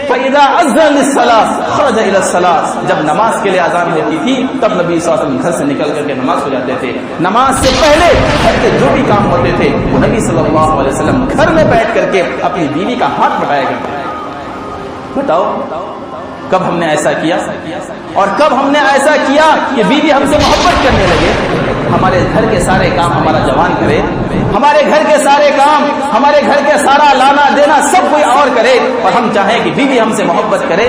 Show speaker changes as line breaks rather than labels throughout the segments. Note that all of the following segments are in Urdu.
فَإِذَا أَذَّنَ لِلصَّلَاةِ خَرَجَ إِلَى الصَّلَاةِ، جب نماز کے لیے اذان ہوتی تھی تب نبی صلی اللہ علیہ وسلم گھر سے نکل کر کے نماز ہو جاتے تھے. نماز سے پہلے گھر کے جو بھی کام ہوتے تھے وہ نبی صلی اللہ علیہ وسلم گھر میں بیٹھ کر کے اپنی بیوی کا ہاتھ بٹایا کرتے تھے. بتاؤ کب ہم نے ایسا کیا؟ اور کب ہم نے ایسا کیا کہ بیوی ہم سے محبت کرنے لگے؟ ہمارے گھر کے سارے کام ہمارا جوان کرے، ہمارے گھر کے سارے کام، ہمارے گھر کے سارا لانا دینا سب کوئی اور کرے، اور ہم چاہیں کہ بیوی ہم سے محبت کرے.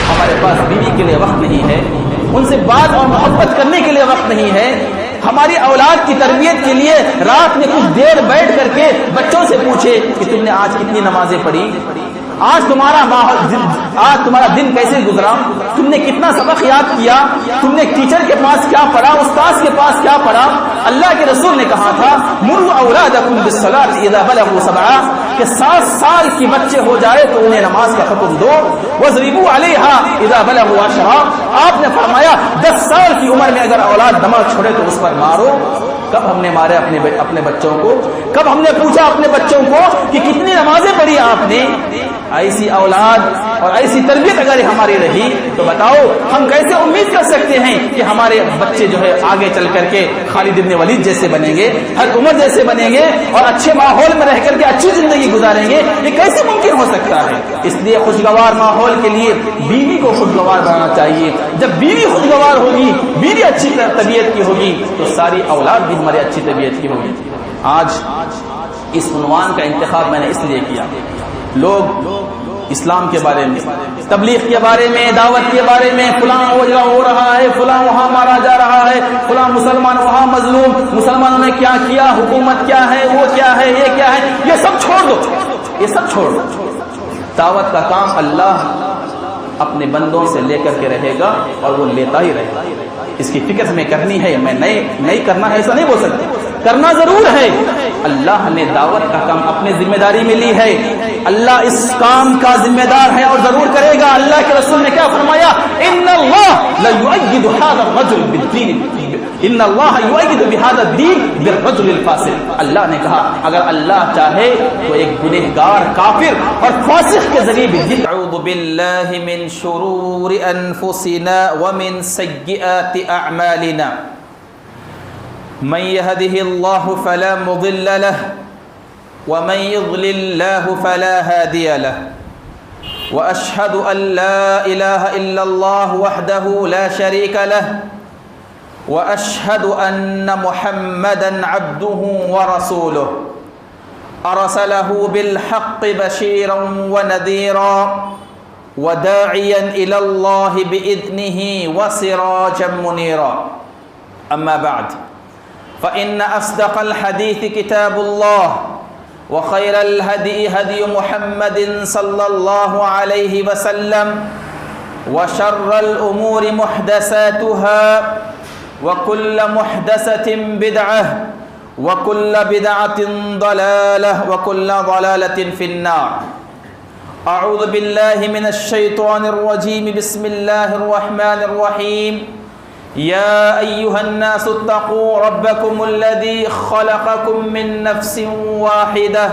ہمارے پاس بیوی کے لیے وقت نہیں ہے، ان سے بات اور محبت کرنے کے لیے وقت نہیں ہے. ہماری اولاد کی تربیت کے لیے رات میں کچھ دیر بیٹھ کر کے بچوں سے پوچھے کہ تم نے آج کتنی نمازیں پڑھی، آج تمہارا دن کیسے گزرا، تم نے کتنا سبق یاد کیا، تم نے ٹیچر کے پاس کیا پڑھا، استاد کے پاس کیا پڑھا. اللہ کے رسول نے کہا تھا مروا اولادکم بالصلاۃ اذا بلغوا سبعا، کہ 7 سال کی بچے ہو جائے تو انہیں نماز کا حکم دو. واضربوا علیہا اذا بلغوا 10، آپ نے فرمایا 10 سال کی عمر میں اگر اولاد نماز چھوڑے تو اس پر مارو. کب ہم نے مارے اپنے بچوں کو؟ کب ہم نے پوچھا اپنے بچوں کو کہ کتنی نمازیں پڑھی آپ نے؟ ایسی اولاد اور ایسی تربیت اگر ہماری رہی تو بتاؤ ہم کیسے امید کر سکتے ہیں کہ ہمارے بچے جو ہے آگے چل کر کے خالد ابن ولید جیسے بنیں گے، ہر عمر جیسے بنیں گے، اور اچھے ماحول میں رہ کر کے اچھی زندگی گزاریں گے؟ یہ کیسے ممکن ہو سکتا ہے؟ اس لیے خوشگوار ماحول کے لیے بیوی کو خوشگوار بنانا چاہیے. جب بیوی خوشگوار ہوگی، بیوی اچھی طبیعت کی ہوگی تو ساری اولاد بھی ہماری اچھی طبیعت کی ہوگی. آج اس عنوان کا انتخاب میں نے اس لیے کیا، لوگ اسلام کے بارے میں، تبلیغ کے بارے میں، دعوت کے بارے میں، فلاں ہو رہا ہے، فلاں وہاں مارا جا رہا ہے، فلاں مسلمان وہاں مظلوم، مسلمانوں نے کیا کیا، حکومت کیا ہے، وہ کیا ہے، یہ کیا ہے، یہ سب چھوڑ دو، یہ سب چھوڑ دو. دعوت کا کام اللہ اپنے بندوں سے لے کر کے رہے گا اور وہ لیتا ہی رہے گا. اس کی فکر ہمیں کرنی ہے. میں نہیں کرنا ہے ایسا نہیں بول سکتے، کرنا ضرور ہے. اللہ نے دعوت کا کام اپنے ذمہ داری میں لی ہے، اللہ اس کام کا ذمہ دار ہے اور ضرور کرے گا. اللہ کے رسول نے کیا فرمایا؟ ان اللہ لا یؤید هذا الرجل بالدین، ان اللہ یؤید بهذا الدین بالرجل الفاسق. اللہ نے کہا اگر اللہ چاہے تو ایک گنہگار کافر اور فاسق کے ذریعے بھی دین. اعوذ باللہ من شرور انفسنا ومن سیئات اعمالنا، من يهده الله فلا مضل له ومن يضلل الله فلا هادي له، وأشهد أن لا إله إلا الله وحده لا شريك له، وأشهد أن محمدا عبده ورسوله أرسله بالحق بشيرا ونذيرا وداعيا إلى الله بإذنه وسراجا منيرا. أما بعد، فإن أصدق الحديث كتاب الله، وخير الهدي هدي محمد صلى الله عليه وسلم، وشر الأمور محدثاتها، وكل محدثة بدعة، وكل بدعة ضلالة، وكل ضلالة في النار. أعوذ بالله من الشيطان الرجيم. بسم الله الرحمن الرحيم. يا أيها الناس اتقوا ربكم الذي خلقكم من نفس واحدة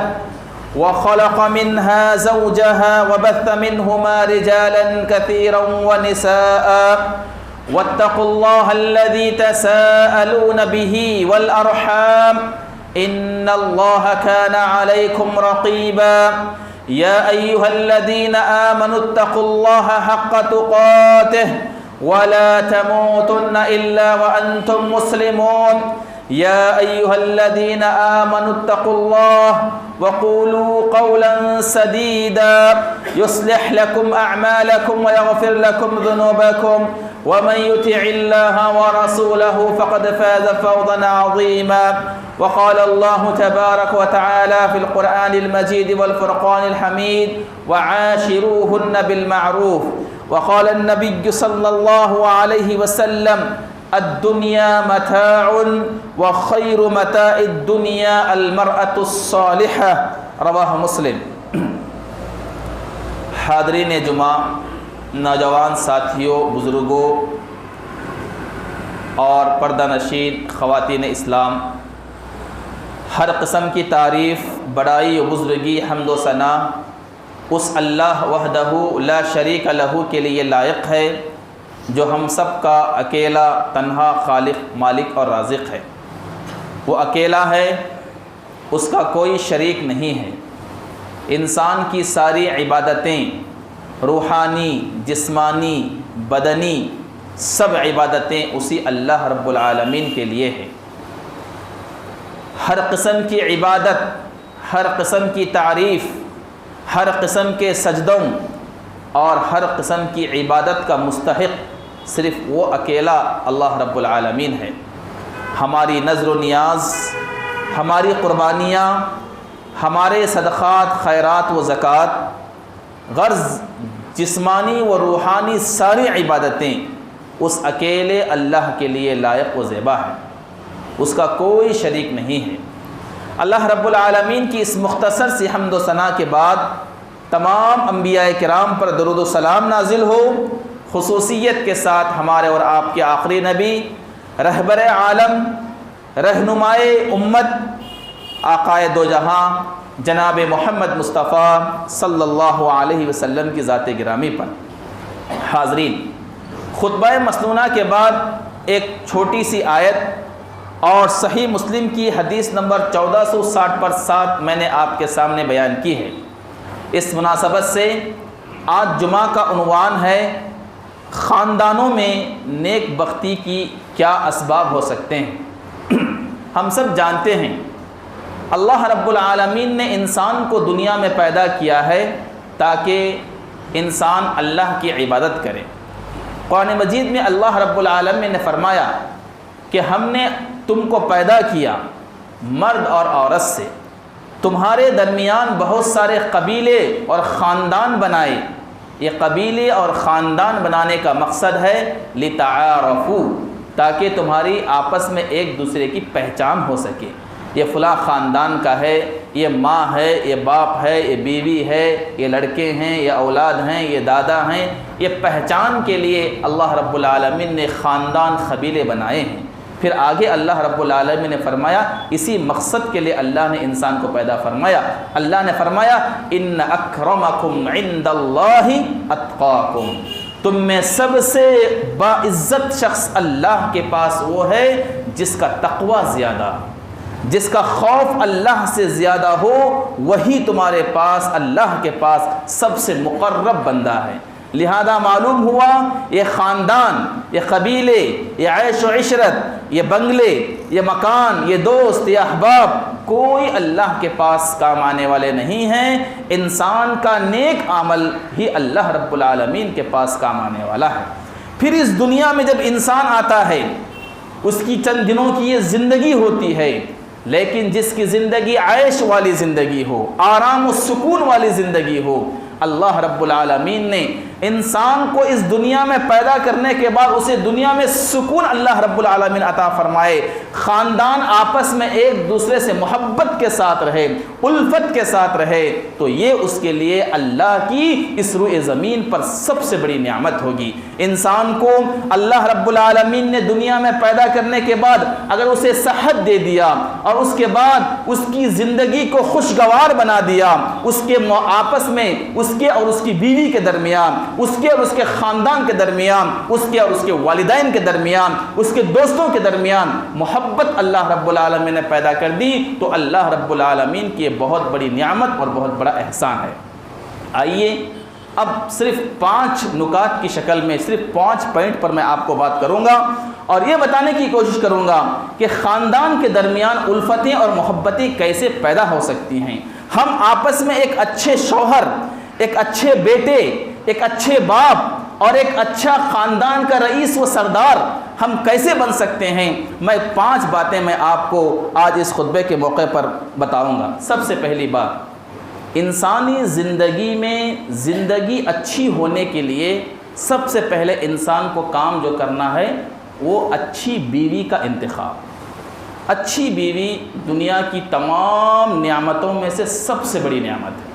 وخلق منها زوجها وبث منهما رجالا كثيرا ونساء واتقوا الله الذي تساءلون به والأرحام إن الله كان عليكم رقيبا. يا أيها الذين آمنوا اتقوا الله حق تقاته ولا تموتن إلا وأنتم مسلمون. يا أيها الذين آمنوا اتقوا الله وقولوا قولا سديدا يصلح لكم أعمالكم ويغفر لكم ذنوبكم ومن يطع الله ورسوله فقد فاز فوزا عظيما. وقال الله تبارك وتعالى في القرآن المجيد والفرقان الحميد وعاشروهن بالمعروف. وقال النبي صلى الله عليه وسلم الدنيا متاع وخير متاع الدنيا المرأة الصالحة. رواہ مسلم. حاضرین جمعہ، نوجوان ساتھیوں، بزرگوں اور پردہ نشین خواتین اسلام، ہر قسم کی تعریف، بڑائی و بزرگی، حمد و ثنا اس اللہ وحدہ لا شریک لہ کے لیے لائق ہے جو ہم سب کا اکیلا تنہا خالق مالک اور رازق ہے۔ وہ اکیلا ہے، اس کا کوئی شریک نہیں ہے۔ انسان کی ساری عبادتیں، روحانی، جسمانی، بدنی، سب عبادتیں اسی اللہ رب العالمین کے لیے ہیں۔ ہر قسم کی عبادت، ہر قسم کی تعریف، ہر قسم کے سجدوں اور ہر قسم کی عبادت کا مستحق صرف وہ اکیلا اللہ رب العالمین ہے۔ ہماری نذر و نیاز، ہماری قربانیاں، ہمارے صدقات، خیرات و زکوٰۃ، غرض جسمانی و روحانی ساری عبادتیں اس اکیلے اللہ کے لیے لائق و زیبا ہے، اس کا کوئی شریک نہیں ہے۔ اللہ رب العالمین کی اس مختصر سی حمد و ثنا کے بعد تمام انبیاء کرام پر درود و سلام نازل ہو، خصوصیت کے ساتھ ہمارے اور آپ کے آخری نبی، رہبر عالم، رہنمائے امت، آقائے دو جہاں جناب محمد مصطفیٰ صلی اللہ علیہ وسلم کی ذات گرامی پر۔ حاضرین، خطبہ مسنونہ کے بعد ایک چھوٹی سی آیت اور صحیح مسلم کی حدیث نمبر 1460 پر 7 میں نے آپ کے سامنے بیان کی ہے۔ اس مناسبت سے آج جمعہ کا عنوان ہے خاندانوں میں نیک بختی کی کیا اسباب ہو سکتے ہیں۔ ہم سب جانتے ہیں اللہ رب العالمین نے انسان کو دنیا میں پیدا کیا ہے تاکہ انسان اللہ کی عبادت کرے۔ قرآن مجید میں اللہ رب العالمین نے فرمایا کہ ہم نے تم کو پیدا کیا مرد اور عورت سے، تمہارے درمیان بہت سارے قبیلے اور خاندان بنائے۔ یہ قبیلے اور خاندان بنانے کا مقصد ہے لتعارفوا، تاکہ تمہاری آپس میں ایک دوسرے کی پہچان ہو سکے۔ یہ فلاں خاندان کا ہے، یہ ماں ہے، یہ باپ ہے، یہ بیوی ہے، یہ لڑکے ہیں، یہ اولاد ہیں، یہ دادا ہیں۔ یہ پہچان کے لیے اللہ رب العالمین نے خاندان قبیلے بنائے ہیں۔ پھر آگے اللہ رب العالمین نے فرمایا اسی مقصد کے لیے اللہ نے انسان کو پیدا فرمایا۔ اللہ نے فرمایا ان اکرمکم عند اللہ اتقاکم، تم میں سب سے باعزت شخص اللہ کے پاس وہ ہے جس کا تقوی زیادہ، جس کا خوف اللہ سے زیادہ ہو، وہی تمہارے پاس اللہ کے پاس سب سے مقرب بندہ ہے۔ لہذا معلوم ہوا یہ خاندان، یہ قبیلے، یہ عیش و عشرت، یہ بنگلے، یہ مکان، یہ دوست، یہ احباب، کوئی اللہ کے پاس کام آنے والے نہیں ہیں۔ انسان کا نیک عمل ہی اللہ رب العالمین کے پاس کام آنے والا ہے۔ پھر اس دنیا میں جب انسان آتا ہے، اس کی چند دنوں کی یہ زندگی ہوتی ہے، لیکن جس کی زندگی عیش والی زندگی ہو، آرام و سکون والی زندگی ہو، اللہ رب العالمین نے انسان کو اس دنیا میں پیدا کرنے کے بعد اسے دنیا میں سکون اللہ رب العالمین عطا فرمائے، خاندان آپس میں ایک دوسرے سے محبت کے ساتھ رہے، الفت کے ساتھ رہے، تو یہ اس کے لیے اللہ کی اس روئے زمین پر سب سے بڑی نعمت ہوگی۔ انسان کو اللہ رب العالمین نے دنیا میں پیدا کرنے کے بعد اگر اسے صحت دے دیا اور اس کے بعد اس کی زندگی کو خوشگوار بنا دیا، اس کے آپس میں اس کے اور اس کی بیوی کے درمیان، اس کے اور اس کے خاندان کے درمیان، اس کے اور اس کے والدین کے درمیان، اس کے دوستوں کے درمیان محبت اللہ رب العالمین نے پیدا کر دی، تو اللہ رب العالمین کی یہ بہت بڑی نعمت اور بہت بڑا احسان ہے۔ آئیے اب صرف 5 نکات کی شکل میں، صرف 5 پوائنٹ پر میں آپ کو بات کروں گا اور یہ بتانے کی کوشش کروں گا کہ خاندان کے درمیان الفتیں اور محبتیں کیسے پیدا ہو سکتی ہیں۔ ہم آپس میں ایک اچھے شوہر، ایک اچھے بیٹے، ایک اچھے باپ اور ایک اچھا خاندان کا رئیس و سردار ہم کیسے بن سکتے ہیں، میں 5 باتیں میں آپ کو آج اس خطبے کے موقع پر بتاؤں گا۔ سب سے پہلی بات، انسانی زندگی میں زندگی اچھی ہونے کے لیے سب سے پہلے انسان کو کام جو کرنا ہے وہ اچھی بیوی کا انتخاب۔ اچھی بیوی دنیا کی تمام نعمتوں میں سے سب سے بڑی نعمت ہے۔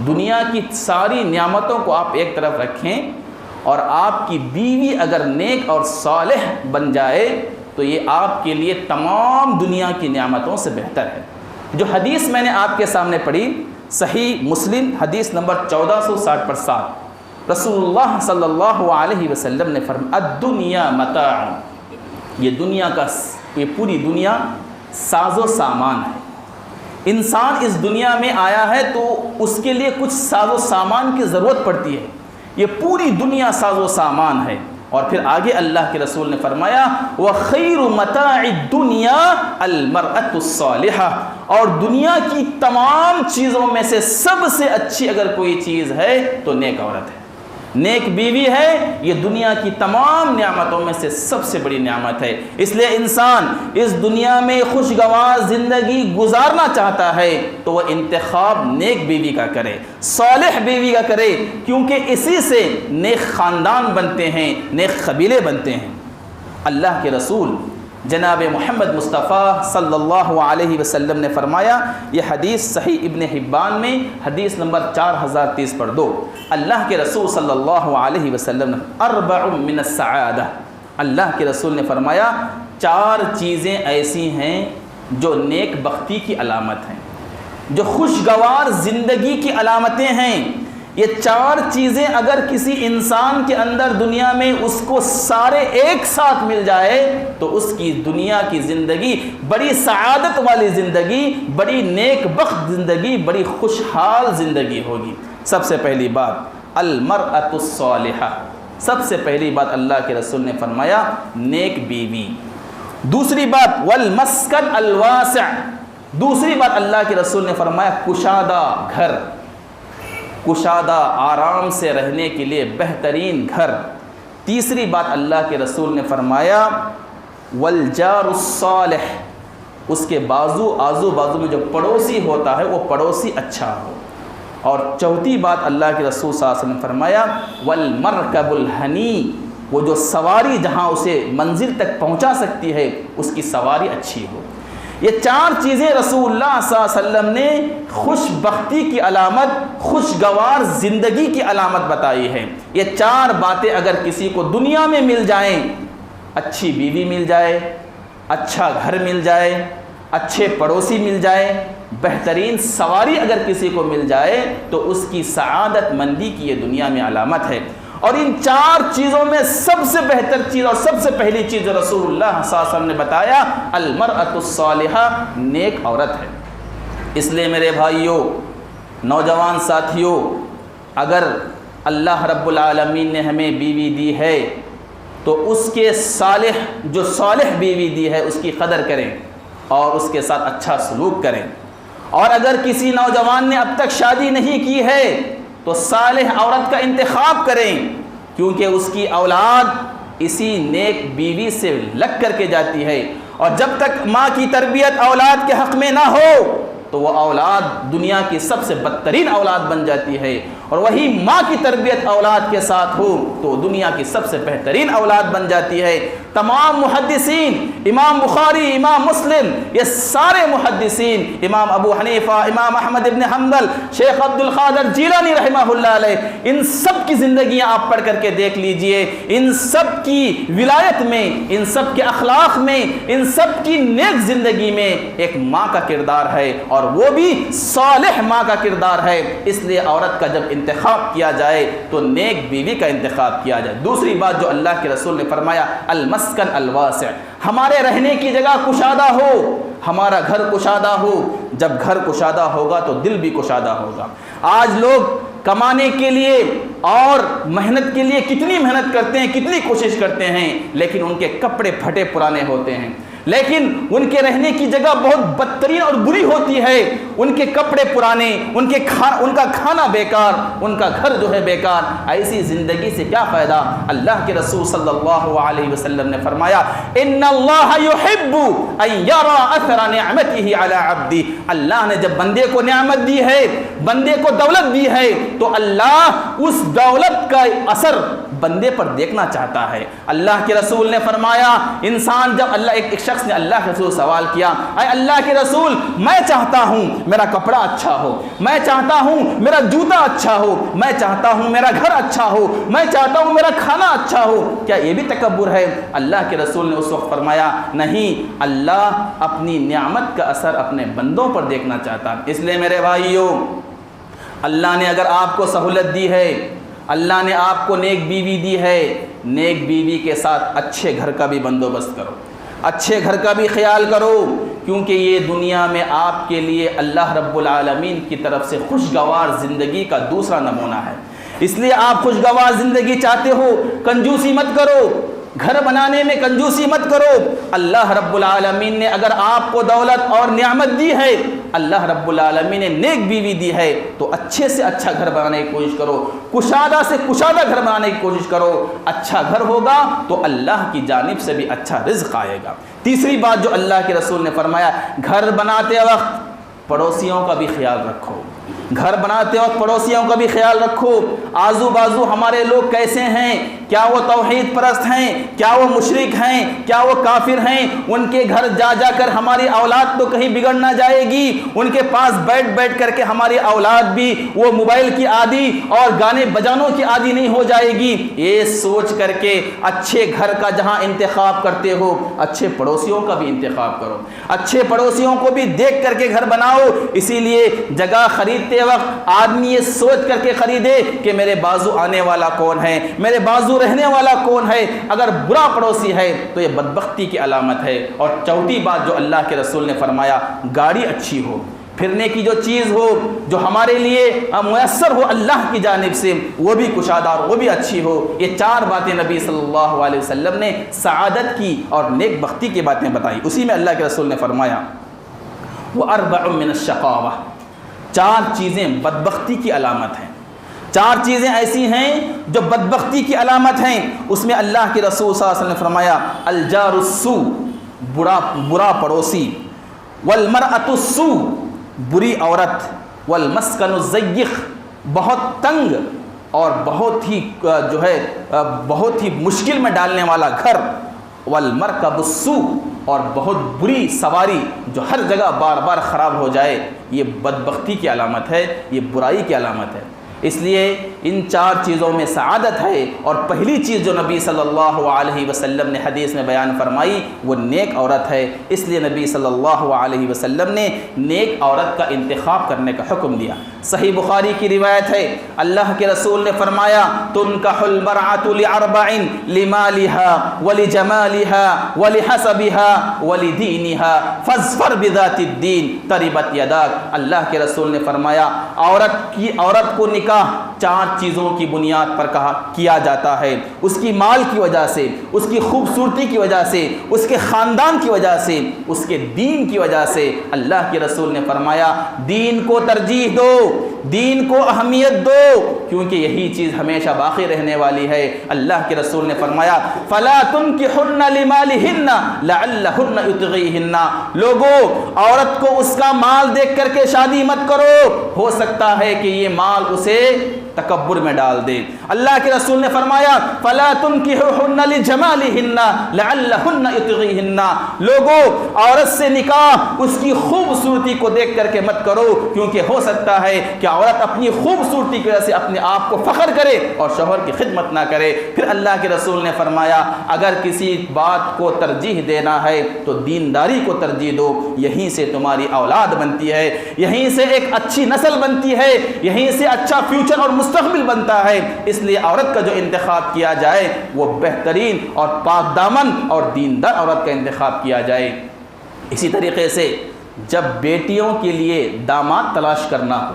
دنیا کی ساری نعمتوں کو آپ ایک طرف رکھیں اور آپ کی بیوی اگر نیک اور صالح بن جائے تو یہ آپ کے لیے تمام دنیا کی نعمتوں سے بہتر ہے۔ جو حدیث میں نے آپ کے سامنے پڑھی صحیح مسلم حدیث نمبر 1460 پر 7 رسول اللہ صلی اللہ علیہ وسلم نے فرمایا الدنیا متاع، یہ دنیا کا، یہ پوری دنیا ساز و سامان ہے۔ انسان اس دنیا میں آیا ہے تو اس کے لیے کچھ ساز و سامان کی ضرورت پڑتی ہے، یہ پوری دنیا ساز و سامان ہے۔ اور پھر آگے اللہ کے رسول نے فرمایا وَخَيْرُ مَتَاعِ الدُّنْيَا الْمَرْأَةُ الصَّالِحَةُ، اور دنیا کی تمام چیزوں میں سے سب سے اچھی اگر کوئی چیز ہے تو نیک عورت ہے، نیک بیوی ہے، یہ دنیا کی تمام نعمتوں میں سے سب سے بڑی نعمت ہے۔ اس لیے انسان اس دنیا میں خوشگوار زندگی گزارنا چاہتا ہے تو وہ انتخاب نیک بیوی کا کرے، صالح بیوی کا کرے، کیونکہ اسی سے نیک خاندان بنتے ہیں، نیک قبیلے بنتے ہیں۔ اللہ کے رسول جناب محمد مصطفیٰ صلی اللہ علیہ وسلم نے فرمایا، یہ حدیث صحیح ابن حبان میں حدیث نمبر 4030 پر 2، اللہ کے رسول صلی اللہ علیہ وسلم نے اربع من السعادہ، اللہ کے رسول نے فرمایا 4 چیزیں ایسی ہیں جو نیک بختی کی علامت ہیں، جو خوشگوار زندگی کی علامتیں ہیں۔ یہ 4 چیزیں اگر کسی انسان کے اندر دنیا میں اس کو سارے ایک ساتھ مل جائے تو اس کی دنیا کی زندگی بڑی سعادت والی زندگی، بڑی نیک بخت زندگی، بڑی خوشحال زندگی ہوگی۔ سب سے پہلی بات المرأۃ الصالحہ، سب سے پہلی بات اللہ کے رسول نے فرمایا نیک بیوی۔ دوسری بات والمسکن الواسع، دوسری بات اللہ کے رسول نے فرمایا کشادہ گھر، کشادہ آرام سے رہنے کے لیے بہترین گھر۔ تیسری بات اللہ کے رسول نے فرمایا والجار الصالح، اس کے آزو بازو میں جو پڑوسی ہوتا ہے وہ پڑوسی اچھا ہو۔ اور چوتھی بات اللہ کے رسول صلی اللہ علیہ وسلم نے فرمایا والمرکب الحنی، وہ جو سواری جہاں اسے منزل تک پہنچا سکتی ہے اس کی سواری اچھی ہو۔ یہ 4 چیزیں رسول اللہ صلی اللہ علیہ وسلم نے خوش بختی کی علامت، خوشگوار زندگی کی علامت بتائی ہے۔ یہ 4 باتیں اگر کسی کو دنیا میں مل جائیں، اچھی بیوی مل جائے، اچھا گھر مل جائے، اچھے پڑوسی مل جائے، بہترین سواری اگر کسی کو مل جائے تو اس کی سعادت مندی کی یہ دنیا میں علامت ہے۔ اور ان 4 چیزوں میں سب سے بہتر چیز اور سب سے پہلی چیز جو رسول اللہ صلی اللہ علیہ وسلم نے بتایا المرأۃ الصالحہ، نیک عورت ہے۔ اس لیے میرے بھائیوں، نوجوان ساتھیوں، اگر اللہ رب العالمین نے ہمیں بیوی دی ہے تو اس کے صالح، جو صالح بیوی دی ہے اس کی قدر کریں اور اس کے ساتھ اچھا سلوک کریں۔ اور اگر کسی نوجوان نے اب تک شادی نہیں کی ہے تو صالح عورت کا انتخاب کریں، کیونکہ اس کی اولاد اسی نیک بیوی سے لگ کر کے جاتی ہے۔ اور جب تک ماں کی تربیت اولاد کے حق میں نہ ہو تو وہ اولاد دنیا کی سب سے بدترین اولاد بن جاتی ہے، اور وہی ماں کی تربیت اولاد کے ساتھ ہو تو دنیا کی سب سے بہترین اولاد بن جاتی ہے۔ تمام محدثین، امام بخاری، امام مسلم، یہ سارے محدثین، امام ابو حنیفہ، امام احمد ابن حنبل، شیخ عبد القادر جیلانی رحمہ اللہ علیہ، ان سب کی زندگیاں آپ پڑھ کر کے دیکھ لیجئے، ان سب کی ولایت میں، ان سب کے اخلاق میں، ان سب کی نیک زندگی میں ایک ماں کا کردار ہے، اور وہ بھی صالح ماں کا کردار ہے۔ اس لیے عورت کا جب انتخاب کیا جائے تو نیک بیوی کا انتخاب کیا جائے۔ دوسری بات جو اللہ کے رسول نے فرمایا المسکن الواسع، ہمارے رہنے کی جگہ کشادہ ہو، ہمارا گھر کشادہ ہو۔ جب گھر کشادہ ہوگا تو دل بھی کشادہ ہوگا۔ آج لوگ کمانے کے لیے اور محنت کے لیے کتنی محنت کرتے ہیں، کتنی کوشش کرتے ہیں، لیکن ان کے کپڑے پھٹے پرانے ہوتے ہیں، لیکن ان کے رہنے کی جگہ بہت بدترین اور بری ہوتی ہے۔ ان کے کپڑے پرانے، ان کا کھانا بیکار، ان کا گھر جو ہے بیکار۔ ایسی زندگی سے کیا فائدہ؟ اللہ کے رسول صلی اللہ علیہ وسلم نے فرمایا ان اللہ یحب ان یرى اثر نعمته علی عبدہ، اللہ نے جب بندے کو نعمت دی ہے، بندے کو دولت دی ہے، تو اللہ اس دولت کا اثر بندے پر دیکھنا چاہتا ہے۔ اللہ کے رسول نے فرمایا انسان جب ایک شخص نے اللہ کے رسول سوال کیا، اے اللہ کے رسول میں چاہتا ہوں میرا کپڑا اچھا ہو، میں چاہتا ہوں میرا جوتا اچھا ہو، میں چاہتا ہوں میرا گھر اچھا ہو، میں چاہتا ہوں میرا کھانا اچھا ہو، کیا یہ بھی تکبر ہے؟ اللہ کے رسول نے اس وقت فرمایا نہیں، اللہ اپنی نعمت کا اثر اپنے بندوں پر دیکھنا چاہتا ہے۔ اس لیے میرے بھائیوں، اللہ نے اگر آپ کو سہولت دی ہے، اللہ نے آپ کو نیک بیوی دی ہے، نیک بیوی کے ساتھ اچھے گھر کا بھی بندوبست کرو، اچھے گھر کا بھی خیال کرو، کیونکہ یہ دنیا میں آپ کے لیے اللہ رب العالمین کی طرف سے خوشگوار زندگی کا دوسرا نمونہ ہے۔ اس لیے آپ خوشگوار زندگی چاہتے ہو، کنجوسی مت کرو، گھر بنانے میں کنجوسی مت کرو۔ اللہ رب العالمین نے اگر آپ کو دولت اور نعمت دی ہے، اللہ رب العالمین نے نیک بیوی دی ہے، تو اچھے سے اچھا گھر بنانے کی کوشش کرو، کشادہ سے کشادہ گھر بنانے کی کوشش کرو۔ اچھا گھر ہوگا تو اللہ کی جانب سے بھی اچھا رزق آئے گا۔ تیسری بات جو اللہ کے رسول نے فرمایا، گھر بناتے وقت پڑوسیوں کا بھی خیال رکھو، گھر بناتے وقت پڑوسیوں کا بھی خیال رکھو۔ آزو بازو ہمارے لوگ کیسے ہیں، کیا وہ توحید پرست ہیں، کیا وہ مشرک ہیں، کیا وہ کافر ہیں؟ ان کے گھر جا جا کر ہماری اولاد تو کہیں بگڑ نہ جائے گی، ان کے پاس بیٹھ بیٹھ کر کے ہماری اولاد بھی وہ موبائل کی عادی اور گانے بجانوں کی عادی نہیں ہو جائے گی۔ یہ سوچ کر کے اچھے گھر کا جہاں انتخاب کرتے ہو، اچھے پڑوسیوں کا بھی انتخاب کرو، اچھے پڑوسیوں کو بھی دیکھ کر کے گھر بناؤ۔ اسی لیے جگہ خریدتے وقت آدمی یہ سوچ کر کے خریدے کہ میرے بازو آنے والا کون ہے، میرے بازو رہنے والا کون ہے۔ اگر برا پڑوسی ہے تو یہ بدبختی کی علامت ہے۔ اور چوتھی بات جو اللہ کے رسول نے فرمایا، گاڑی اچھی ہو، پھرنے کی جو چیز ہو جو ہمارے لیے میسر ہو اللہ کی جانب سے، وہ بھی کشادہ اور وہ بھی اچھی ہو۔ یہ چار باتیں نبی صلی اللہ علیہ وسلم نے سعادت کی اور نیک بختی کی باتیں بتائیں۔ اسی میں اللہ کے رسول نے فرمایا وَأَرْبَعٌ مِّنَ الشَّقَاوَةِ، چار چیزیں بدبختی کی علامت ہیں، چار چیزیں ایسی ہیں جو بدبختی کی علامت ہیں۔ اس میں اللہ کے رسول صلی اللہ علیہ وسلم نے فرمایا الجار السوء، برا پڑوسی، والمرأة السوء، بری عورت، والمسکن الضیق، بہت تنگ اور بہت ہی مشکل میں ڈالنے والا گھر، والمرکب السوء، اور بہت بری سواری جو ہر جگہ بار بار خراب ہو جائے، یہ بدبختی کی علامت ہے، یہ برائی کی علامت ہے۔ اس لیے ان چار چیزوں میں سعادت ہے۔ اور پہلی چیز جو نبی صلی اللہ علیہ وسلم نے حدیث میں بیان فرمائی وہ نیک عورت ہے۔ اس لیے نبی صلی اللہ علیہ وسلم نے نیک عورت کا انتخاب کرنے کا حکم دیا۔ صحیح بخاری کی روایت ہے، اللہ کے رسول نے فرمایا تنکح المرأة لأربع، لمالها ولجمالها ولحسبها ولدینها فاظفر بذات الدین تربت یداک۔ اللہ کے رسول نے فرمایا عورت کو نکاح چار چیزوں کی بنیاد پر کیا جاتا ہے، اس کی مال کی وجہ سے، اس کی خوبصورتی کی وجہ سے، اس کے خاندان کی وجہ سے، اس کے دین کی وجہ سے۔ اللہ کے رسول نے فرمایا دین کو ترجیح دو، دین کو اہمیت دو، کیونکہ یہی چیز ہمیشہ باقی رہنے والی ہے۔ اللہ کے رسول نے فرمایا فلا تنکحن لمالہن لعلہن یطغیہن، لوگوں عورت کو اس کا مال دیکھ کر کے شادی مت کرو، ہو سکتا ہے کہ یہ مال اسے تکبر میں ڈال دے۔ اللہ کے رسول نے فرمایا فلا تنکحوهن لجمالهن لعلهن یطغیہن، لوگوں عورت سے نکاح اس کی خوبصورتی کو دیکھ کر کے مت کرو، کیونکہ ہو سکتا ہے کہ عورت اپنی خوبصورتی کی وجہ سے اپنے آپ کو فخر کرے اور شوہر کی خدمت نہ کرے۔ پھر اللہ کے رسول نے فرمایا اگر کسی بات کو ترجیح دینا ہے تو دینداری کو ترجیح دو، یہیں سے تمہاری اولاد بنتی ہے، یہیں سے ایک اچھی نسل بنتی ہے، یہیں سے اچھا فیوچر اور مستقبل بنتا ہے۔ اس لیے عورت کا جو انتخاب کیا جائے وہ بہترین اور پاک دامن اور دیندار عورت کا انتخاب کیا جائے۔ اسی طریقے سے جب بیٹیوں کے لیے داماد تلاش کرنا ہو،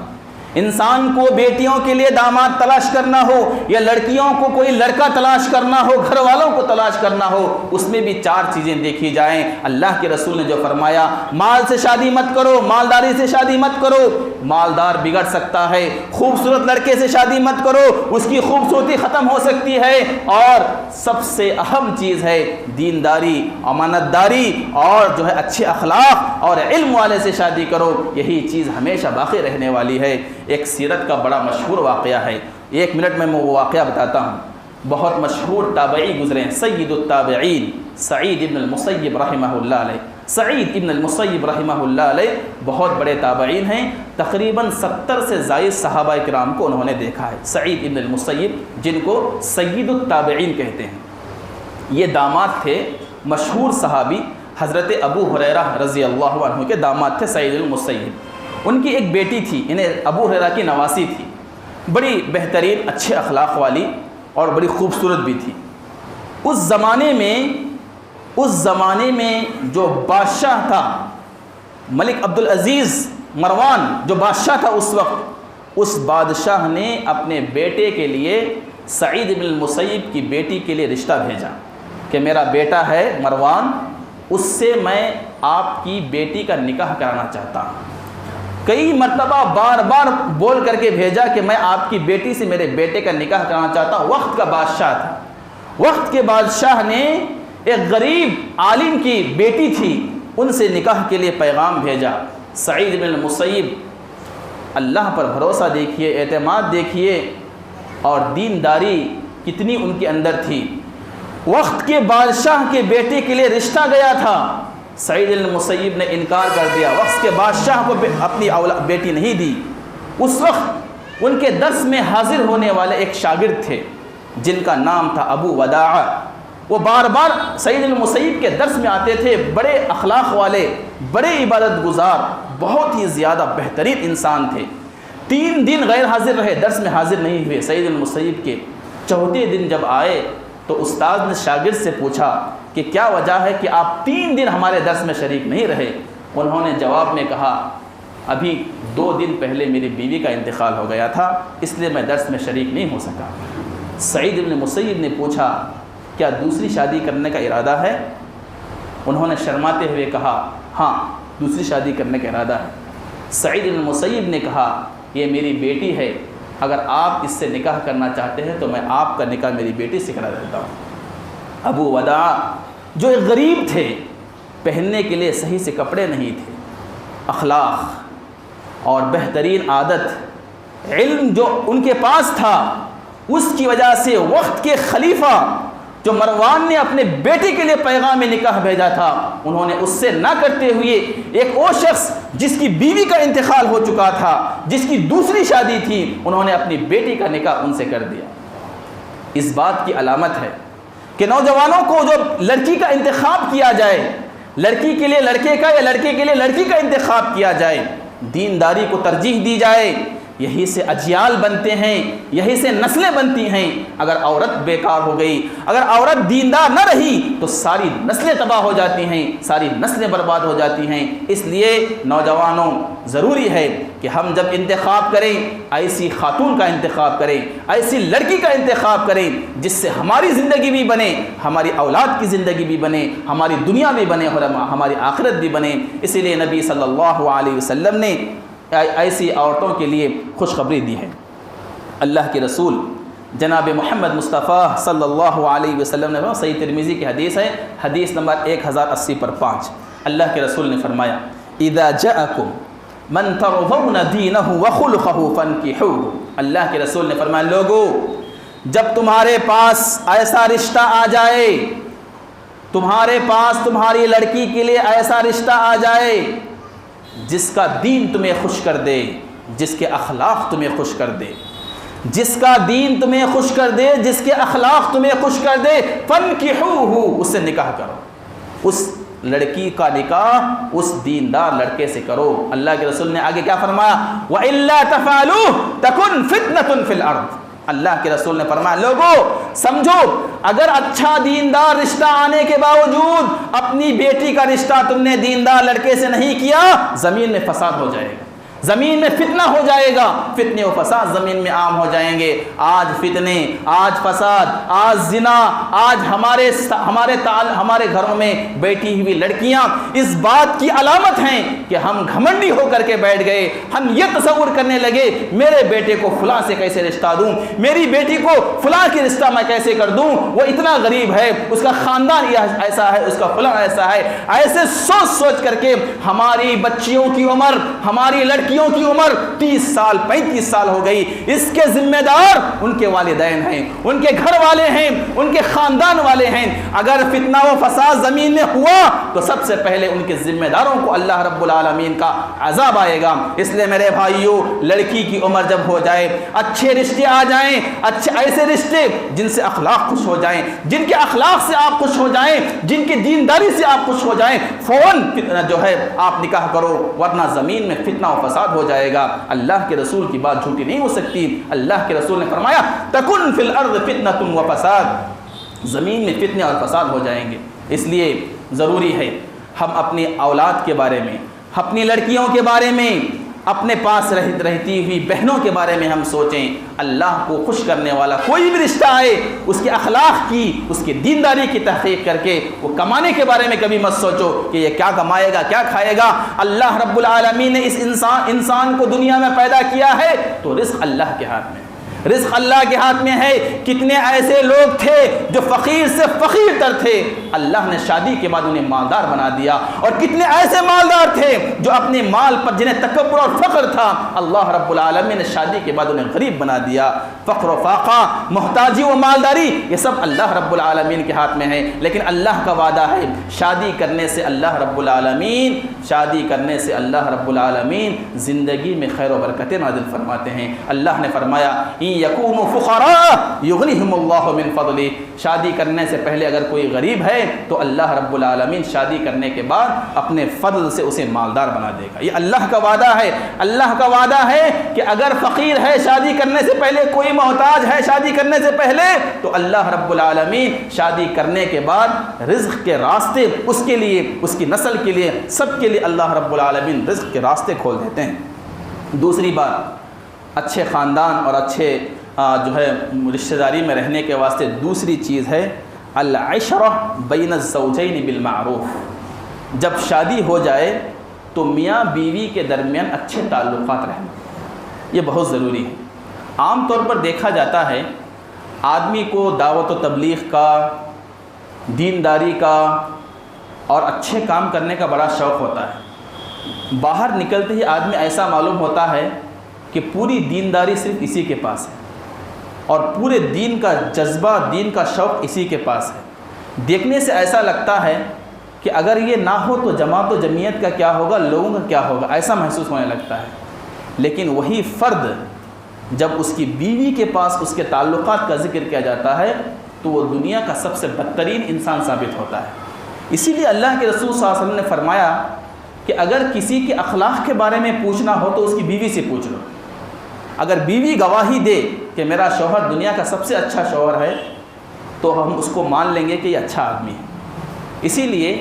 انسان کو بیٹیوں کے لیے داماد تلاش کرنا ہو یا لڑکیوں کو کوئی لڑکا تلاش کرنا ہو، گھر والوں کو تلاش کرنا ہو، اس میں بھی چار چیزیں دیکھی جائیں۔ اللہ کے رسول نے جو فرمایا مال سے شادی مت کرو، مالداری سے شادی مت کرو، مالدار بگڑ سکتا ہے۔ خوبصورت لڑکے سے شادی مت کرو، اس کی خوبصورتی ختم ہو سکتی ہے۔ اور سب سے اہم چیز ہے دینداری، امانت داری اور جو ہے اچھے اخلاق اور علم والے سے شادی کرو، یہی چیز ہمیشہ باقی رہنے والی ہے۔ ایک سیرت کا بڑا مشہور واقعہ ہے، 1 منٹ میں وہ واقعہ بتاتا ہوں۔ بہت مشہور تابعی گزرے ہیں، سید التابعین سعید ابن المسیب رحمہ اللہ علیہ۔ سعید ابن المسیب رحمہ اللہ علیہ بہت بڑے تابعین ہیں، تقریباً 70 سے زائد صحابہ کرام کو انہوں نے دیکھا ہے۔ سعید ابن المسیب جن کو سید التابعین کہتے ہیں، یہ داماد تھے مشہور صحابی حضرت ابو ہریرہ رضی اللہ عنہ کے داماد تھے سعید المسیب۔ ان کی ایک بیٹی تھی، انہیں ابو ہریرہ کی نواسی تھی، بڑی بہترین اچھے اخلاق والی اور بڑی خوبصورت بھی تھی۔ اس زمانے میں جو بادشاہ تھا ملک عبدالعزیز مروان، جو بادشاہ تھا اس وقت، اس بادشاہ نے اپنے بیٹے کے لیے سعید بن المسیب کی بیٹی کے لیے رشتہ بھیجا کہ میرا بیٹا ہے مروان، اس سے میں آپ کی بیٹی کا نکاح کرانا چاہتا ہوں۔ کئی مرتبہ بار بار بول کر کے بھیجا کہ میں آپ کی بیٹی سے میرے بیٹے کا نکاح کرانا چاہتا ہوں۔ وقت کا بادشاہ تھا، وقت کے بادشاہ نے ایک غریب عالم کی بیٹی تھی، ان سے نکاح کے لیے پیغام بھیجا۔ سعید بن المسیب اللہ پر بھروسہ دیکھیے، اعتماد دیکھیے اور دینداری کتنی ان کے اندر تھی۔ وقت کے بادشاہ کے بیٹے کے لیے رشتہ گیا تھا، سعید بن المسیب نے انکار کر دیا، وقت کے بادشاہ کو اپنی بیٹی نہیں دی۔ اس وقت ان کے درس میں حاضر ہونے والے ایک شاگرد تھے جن کا نام تھا ابو وداع، وہ بار بار سعید بن المسیب کے درس میں آتے تھے، بڑے اخلاق والے، بڑے عبادت گزار، بہت ہی زیادہ بہترین انسان تھے۔ 3 دن غیر حاضر رہے، درس میں حاضر نہیں ہوئے سعید بن المسیب کے۔ چوتھے دن جب آئے تو استاد نے شاگرد سے پوچھا کہ کیا وجہ ہے کہ آپ 3 دن ہمارے درس میں شریک نہیں رہے؟ انہوں نے جواب میں کہا ابھی 2 دن پہلے میری بیوی کا انتقال ہو گیا تھا، اس لیے میں درس میں شریک نہیں ہو سکا۔ سعید بن مسیب نے پوچھا کیا دوسری شادی کرنے کا ارادہ ہے؟ انہوں نے شرماتے ہوئے کہا ہاں دوسری شادی کرنے کا ارادہ ہے۔ سعید بن مسیب نے کہا یہ میری بیٹی ہے، اگر آپ اس سے نکاح کرنا چاہتے ہیں تو میں آپ کا نکاح میری بیٹی سے کرا دیتا ہوں۔ ابو وداع جو ایک غریب تھے، پہننے کے لیے صحیح سے کپڑے نہیں تھے، اخلاق اور بہترین عادت، علم جو ان کے پاس تھا، اس کی وجہ سے وقت کے خلیفہ جو مروان نے اپنے بیٹے کے لیے پیغام نکاح بھیجا تھا، انہوں نے اس سے نہ کرتے ہوئے ایک اور شخص جس کی بیوی کا انتقال ہو چکا تھا، جس کی دوسری شادی تھی، انہوں نے اپنی بیٹی کا نکاح ان سے کر دیا۔ اس بات کی علامت ہے کہ نوجوانوں کو جو لڑکی کا انتخاب کیا جائے، لڑکی کے لیے لڑکے کا یا لڑکے کے لیے لڑکی کا انتخاب کیا جائے، دینداری کو ترجیح دی جائے، یہی سے اجیال بنتے ہیں، یہی سے نسلیں بنتی ہیں۔ اگر عورت بیکار ہو گئی، اگر عورت دیندار نہ رہی تو ساری نسلیں تباہ ہو جاتی ہیں، ساری نسلیں برباد ہو جاتی ہیں۔ اس لیے نوجوانوں ضروری ہے کہ ہم جب انتخاب کریں ایسی خاتون کا انتخاب کریں، ایسی لڑکی کا انتخاب کریں جس سے ہماری زندگی بھی بنے، ہماری اولاد کی زندگی بھی بنے، ہماری دنیا بھی بنے اور ہماری آخرت بھی بنے۔ اسی لیے نبی صلی اللہ علیہ وسلم نے ایسی عورتوں کے لیے خوشخبری دی ہے۔ اللہ کے رسول جناب محمد مصطفیٰ صلی اللہ علیہ وسلم نے صحیح ترمذی کی حدیث ہے، حدیث نمبر 1080 پر 5، اللہ کے رسول نے فرمایا اذا جاءکم من ترضون دینہ وخلقہ فانکحوہ۔ اللہ کے رسول نے فرمایا لوگو جب تمہارے پاس ایسا رشتہ آ جائے، تمہارے پاس تمہاری لڑکی کے لیے ایسا رشتہ آ جائے جس کا دین تمہیں خوش کر دے، جس کے اخلاق تمہیں خوش کر دے، جس کا دین تمہیں خوش کر دے، جس کے اخلاق تمہیں خوش کر دے، فانکحوہ، اس سے نکاح کرو۔ اس لڑکی کا نکاح اس دیندار لڑکے سے کرو۔ اللہ کے رسول نے آگے کیا فرمایا وَإِلَّا تَفْعَلُوهُ تَكُنْ فِتْنَةٌ فِي الْأَرْضِ۔ اللہ کے رسول نے فرمایا لوگو سمجھو اگر اچھا دیندار رشتہ آنے کے باوجود اپنی بیٹی کا رشتہ تم نے دیندار لڑکے سے نہیں کیا، زمین میں فساد ہو جائے گا، زمین میں فتنہ ہو جائے گا، فتنے و فساد زمین میں عام ہو جائیں گے۔ آج فتنے، آج فساد، آج زنا، آج ہمارے گھروں میں بیٹھی ہوئی لڑکیاں اس بات کی علامت ہیں کہ ہم گھمنڈی ہو کر کے بیٹھ گئے، ہم یہ تصور کرنے لگے میرے بیٹے کو فلاں سے کیسے رشتہ دوں، میری بیٹی کو فلاں کی رشتہ میں کیسے کر دوں، وہ اتنا غریب ہے، اس کا خاندان ایسا ہے، اس کا فلاں ایسا ہے۔ ایسے سوچ سوچ کر کے ہماری بچیوں کی عمر، ہماری لڑکیوں کی عمر 30 سال 35 سال ہو گئی۔ اس کے ذمہ دار ان کے والدین ہیں، ان کے گھر والے ہیں، ان کے خاندان والے ہیں۔ اگر فتنہ و فساد زمین میں ہوا تو سب سے پہلے ان کے ذمہ داروں کو اللہ رب العالمین کا عذاب آئے گا۔ اس لیے میرے بھائیوں لڑکی کی عمر جب ہو جائے، اچھے رشتے آ جائیں، اچھے ایسے رشتے جن سے اخلاق خوش ہو جائیں، جن کے اخلاق سے آپ خوش ہو جائیں، جن کی دینداری سے آپ خوش ہو جائیں، فوراً جو ہے آپ نکاح کرو، ورنہ زمین میں فتنہ و فساد فساد ہو جائے گا۔ اللہ کے رسول کی بات جھوٹی نہیں ہو سکتی۔ اللہ کے رسول نے فرمایا تکن فی الارض فتنۃ و فساد، زمین میں فتنے اور فساد ہو جائیں گے۔ اس لیے ضروری ہے ہم اپنی اولاد کے بارے میں، اپنی لڑکیوں کے بارے میں، اپنے پاس رہتی ہوئی بہنوں کے بارے میں ہم سوچیں۔ اللہ کو خوش کرنے والا کوئی بھی رشتہ آئے، اس کے اخلاق کی، اس کی دینداری کی تحقیق کر کے، وہ کمانے کے بارے میں کبھی مت سوچو کہ یہ کیا کمائے گا، کیا کھائے گا۔ اللہ رب العالمین نے اس انسان کو دنیا میں پیدا کیا ہے تو رزق اللہ کے ہاتھ میں، رزق اللہ کے ہاتھ میں ہے۔ کتنے ایسے لوگ تھے جو فقیر سے فقیر تر تھے، اللہ نے شادی کے بعد انہیں مالدار بنا دیا، اور کتنے ایسے مالدار تھے جو اپنے مال پر جنہیں تکبر اور فخر تھا، اللہ رب العالمین نے شادی کے بعد انہیں غریب بنا دیا۔ فقر و فاقہ، محتاجی و مالداری، یہ سب اللہ رب العالمین کے ہاتھ میں ہے۔ لیکن اللہ کا وعدہ ہے شادی کرنے سے اللہ رب العالمین زندگی میں خیر و برکتیں نازل فرماتے ہیں۔ اللہ نے فرمایا یکونوا فقراء یغنیہم اللہ من فضلہ، شادی کرنے سے پہلے اگر کوئی غریب ہے تو اللہ رب العالمین شادی کرنے کے بعد اپنے فضل سے اسے مالدار بنا دے گا۔ یہ اللہ کا وعدہ ہے۔ اللہ کا وعدہ ہے کہ اگر فقیر ہے شادی کرنے سے پہلے، کوئی محتاج ہے شادی کرنے سے پہلے، تو اللہ رب العالمین شادی کرنے کے بعد رزق کے راستے اس کے لیے، اس کی نسل کے لیے، سب کے لیے اللہ رب العالمین رزق کے راستے کھول دیتے ہیں۔ دوسری بات، اچھے خاندان اور اچھے جو ہے رشتہ داری میں رہنے کے واسطے دوسری چیز ہے العشرہ بین الزوجین بالمعروف۔ جب شادی ہو جائے تو میاں بیوی کے درمیان اچھے تعلقات رہنا، یہ بہت ضروری ہے۔ عام طور پر دیکھا جاتا ہے آدمی کو دعوت و تبلیغ کا، دینداری کا اور اچھے کام کرنے کا بڑا شوق ہوتا ہے۔ باہر نکلتے ہی آدمی ایسا معلوم ہوتا ہے کہ پوری دینداری صرف اسی کے پاس ہے، اور پورے دین کا جذبہ، دین کا شوق اسی کے پاس ہے۔ دیکھنے سے ایسا لگتا ہے کہ اگر یہ نہ ہو تو جماعت و جمعیت کا کیا ہوگا، لوگوں کا کیا ہوگا، ایسا محسوس ہونے لگتا ہے۔ لیکن وہی فرد جب اس کی بیوی کے پاس اس کے تعلقات کا ذکر کیا جاتا ہے تو وہ دنیا کا سب سے بدترین انسان ثابت ہوتا ہے۔ اسی لیے اللہ کے رسول صلی اللہ علیہ وسلم نے فرمایا کہ اگر کسی کے اخلاق کے بارے میں پوچھنا ہو تو اس کی بیوی سے پوچھ لو۔ اگر بیوی گواہی دے کہ میرا شوہر دنیا کا سب سے اچھا شوہر ہے تو ہم اس کو مان لیں گے کہ یہ اچھا آدمی ہے۔ اسی لیے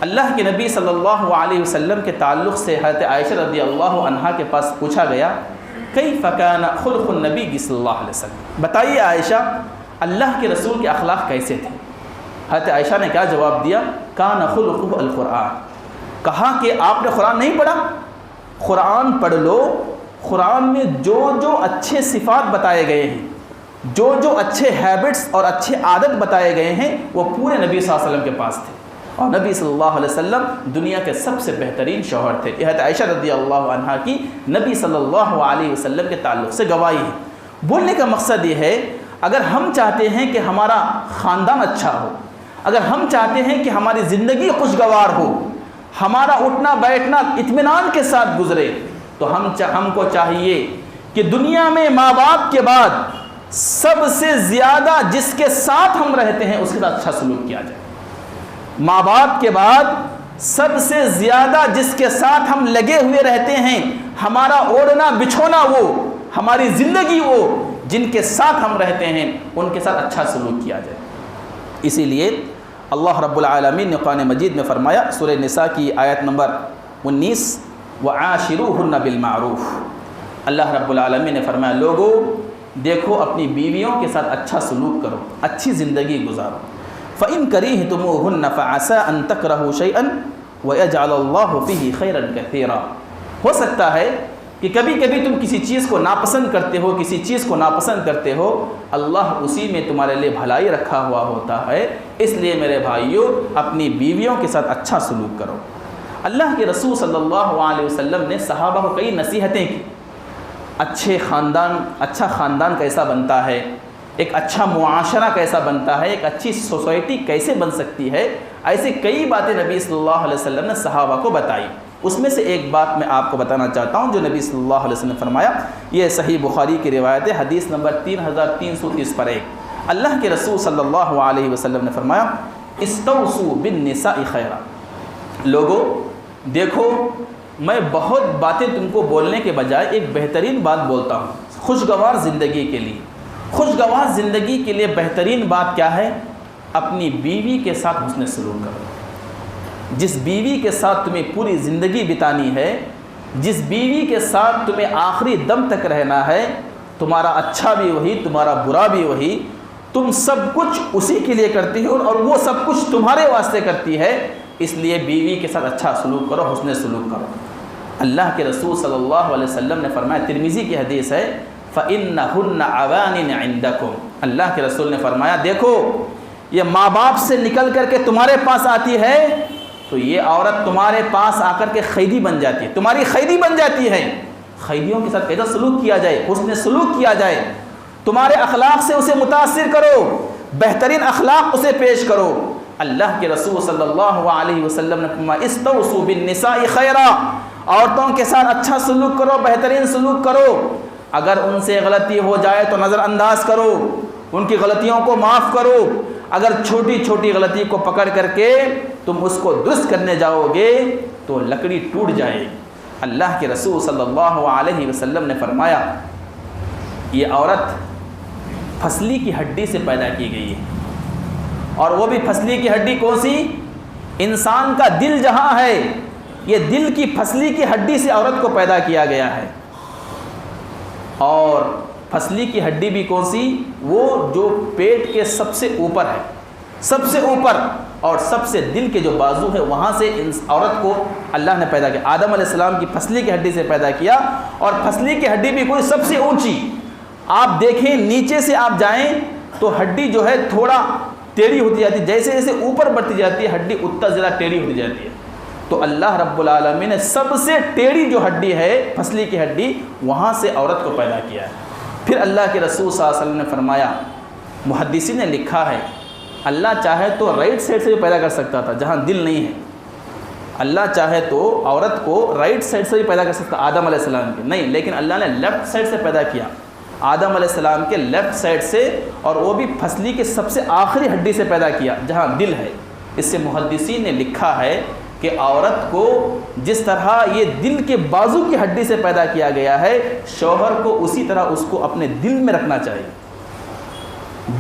اللہ کے نبی صلی اللہ علیہ وسلم کے تعلق سے حضرت عائشہ رضی اللہ عنہا کے پاس پوچھا گیا کیف کان خلق النبی صلی اللہ علیہ وسلم، بتائیے عائشہ اللہ کے رسول کے اخلاق کیسے تھے؟ حضرت عائشہ نے کیا جواب دیا؟ کان خلقہ القرآن، کہا کہ آپ نے قرآن نہیں پڑھا؟ قرآن پڑھ لو، قرآن میں جو جو اچھے صفات بتائے گئے ہیں، جو جو اچھے ہیبٹس اور اچھے عادت بتائے گئے ہیں، وہ پورے نبی صلی اللہ علیہ وسلم کے پاس تھے، اور نبی صلی اللہ علیہ وسلم دنیا کے سب سے بہترین شوہر تھے۔ یہ حضرت عائشہ رضی اللہ عنہا کی نبی صلی اللہ علیہ وسلم کے تعلق سے گواہی ہے۔ بولنے کا مقصد یہ ہے اگر ہم چاہتے ہیں کہ ہمارا خاندان اچھا ہو، اگر ہم چاہتے ہیں کہ ہماری زندگی خوشگوار ہو، ہمارا اٹھنا بیٹھنا اطمینان کے ساتھ گزرے، تو ہم کو چاہیے کہ دنیا میں ماں باپ کے بعد سب سے زیادہ جس کے ساتھ ہم رہتے ہیں اس کے ساتھ اچھا سلوک کیا جائے۔ ماں باپ کے بعد سب سے زیادہ جس کے ساتھ ہم لگے ہوئے رہتے ہیں، ہمارا اوڑھنا بچھونا وہ، ہماری زندگی وہ، جن کے ساتھ ہم رہتے ہیں ان کے ساتھ اچھا سلوک کیا جائے۔ اسی لیے اللہ رب العالمین نے قرآن مجید میں فرمایا، سورہ نساء کی آیت نمبر 19، وَعَاشِرُوهُنَّ بِالْمَعْرُوفِ، اللہ رب العالمین نے فرمایا لوگو دیکھو اپنی بیویوں کے ساتھ اچھا سلوک کرو، اچھی زندگی گزارو۔ فَإِن كَرِهْتُمُوهُنَّ فَعَسَىٰ أَن تَكْرَهُوا شَيْئًا وَيَجْعَلَ اللَّهُ فِيهِ خَيْرًا كَثِيرًا، ہو سکتا ہے کہ کبھی کبھی تم کسی چیز کو ناپسند کرتے ہو، کسی چیز کو ناپسند کرتے ہو، اللہ اسی میں تمہارے لیے بھلائی رکھا ہوا ہوتا ہے۔ اس لیے میرے بھائیوں اپنی بیویوں کے ساتھ اچھا سلوک کرو۔ اللہ کے رسول صلی اللہ علیہ وسلم نے صحابہ کو کئی نصیحتیں کی، اچھا خاندان کیسا بنتا ہے، ایک اچھا معاشرہ کیسا بنتا ہے، ایک اچھی سوسائٹی کیسے بن سکتی ہے، ایسے کئی باتیں نبی صلی اللہ علیہ وسلم نے صحابہ کو بتائی۔ اس میں سے ایک بات میں آپ کو بتانا چاہتا ہوں جو نبی صلی اللہ علیہ وسلم نے فرمایا، یہ صحیح بخاری کی روایت ہے، حدیث نمبر 3330 پر 1۔ اللہ کے رسول صلی اللہ علیہ وسلم نے فرمایا استوصوا بالنساء خیرا، لوگو دیکھو میں بہت باتیں تم کو بولنے کے بجائے ایک بہترین بات بولتا ہوں خوشگوار زندگی کے لیے۔ خوشگوار زندگی کے لیے بہترین بات کیا ہے؟ اپنی بیوی کے ساتھ حسن سلوک کرو۔ جس بیوی کے ساتھ تمہیں پوری زندگی بتانی ہے، جس بیوی کے ساتھ تمہیں آخری دم تک رہنا ہے، تمہارا اچھا بھی وہی، تمہارا برا بھی وہی، تم سب کچھ اسی کے لیے کرتی ہو اور وہ سب کچھ تمہارے واسطے کرتی ہے، اس لیے بیوی کے ساتھ اچھا سلوک کرو، حسن سلوک کرو۔ اللہ کے رسول صلی اللہ علیہ وسلم نے فرمایا، ترمذی کی حدیث ہے، فَإِنَّهُنَّ عَوَانٍ عِنْدَكُمْ، اللہ کے رسول نے فرمایا دیکھو یہ ماں باپ سے نکل کر کے تمہارے پاس آتی ہے تو یہ عورت تمہارے پاس آ کر کے قیدی بن جاتی ہے، تمہاری قیدی بن جاتی ہے۔ قیدیوں کے ساتھ کیسا سلوک کیا جائے؟ حسن سلوک کیا جائے، تمہارے اخلاق سے اسے متاثر کرو، بہترین اخلاق اسے پیش کرو۔ اللہ کے رسول صلی اللہ علیہ وسلم نے فرمایا استوصوا بالنساء خیرا، عورتوں کے ساتھ اچھا سلوک کرو، بہترین سلوک کرو۔ اگر ان سے غلطی ہو جائے تو نظر انداز کرو، ان کی غلطیوں کو معاف کرو۔ اگر چھوٹی چھوٹی غلطی کو پکڑ کر کے تم اس کو درست کرنے جاؤ گے تو لکڑی ٹوٹ جائے۔ اللہ کے رسول صلی اللہ علیہ وسلم نے فرمایا یہ عورت پھسلی کی ہڈی سے پیدا کی گئی ہے، اور وہ بھی پھسلی کی ہڈی کون سی؟ انسان کا دل جہاں ہے، یہ دل کی پھسلی کی ہڈی سے عورت کو پیدا کیا گیا ہے۔ اور پھسلی کی ہڈی بھی کون سی؟ وہ جو پیٹ کے سب سے اوپر ہے، سب سے اوپر، اور سب سے دل کے جو بازو ہے وہاں سے عورت کو اللہ نے پیدا کیا۔ آدم علیہ السلام کی پھسلی کی ہڈی سے پیدا کیا، اور پھسلی کی ہڈی بھی کوئی سب سے اونچی، آپ دیکھیں نیچے سے آپ جائیں تو ہڈی جو ہے تھوڑا ٹیڑھی ہوتی جاتی ہے، جیسے جیسے اوپر بڑھتی جاتی ہے ہڈی اتنا زیادہ ٹیڑھی ہوتی جاتی ہے۔ تو اللہ رب العالمین نے سب سے ٹیڑھی جو ہڈی ہے پھسلی کی ہڈی، وہاں سے عورت کو پیدا کیا ہے۔ پھر اللہ کے رسول صلی اللہ علیہ وسلم نے فرمایا، محدثین نے لکھا ہے اللہ چاہے تو رائٹ سائڈ سے بھی پیدا کر سکتا تھا جہاں دل نہیں ہے، اللہ چاہے تو عورت کو رائٹ سائڈ سے بھی پیدا کر سکتا آدم علیہ السلام کی، نہیں، لیکن اللہ نے لیفٹ سائڈ سے پیدا کیا، آدم علیہ السلام کے لیفٹ سائڈ سے، اور وہ بھی پھسلی کے سب سے آخری ہڈی سے پیدا کیا جہاں دل ہے۔ اس سے محدثین نے لکھا ہے کہ عورت کو جس طرح یہ دل کے بازو کی ہڈی سے پیدا کیا گیا ہے، شوہر کو اسی طرح اس کو اپنے دل میں رکھنا چاہیے،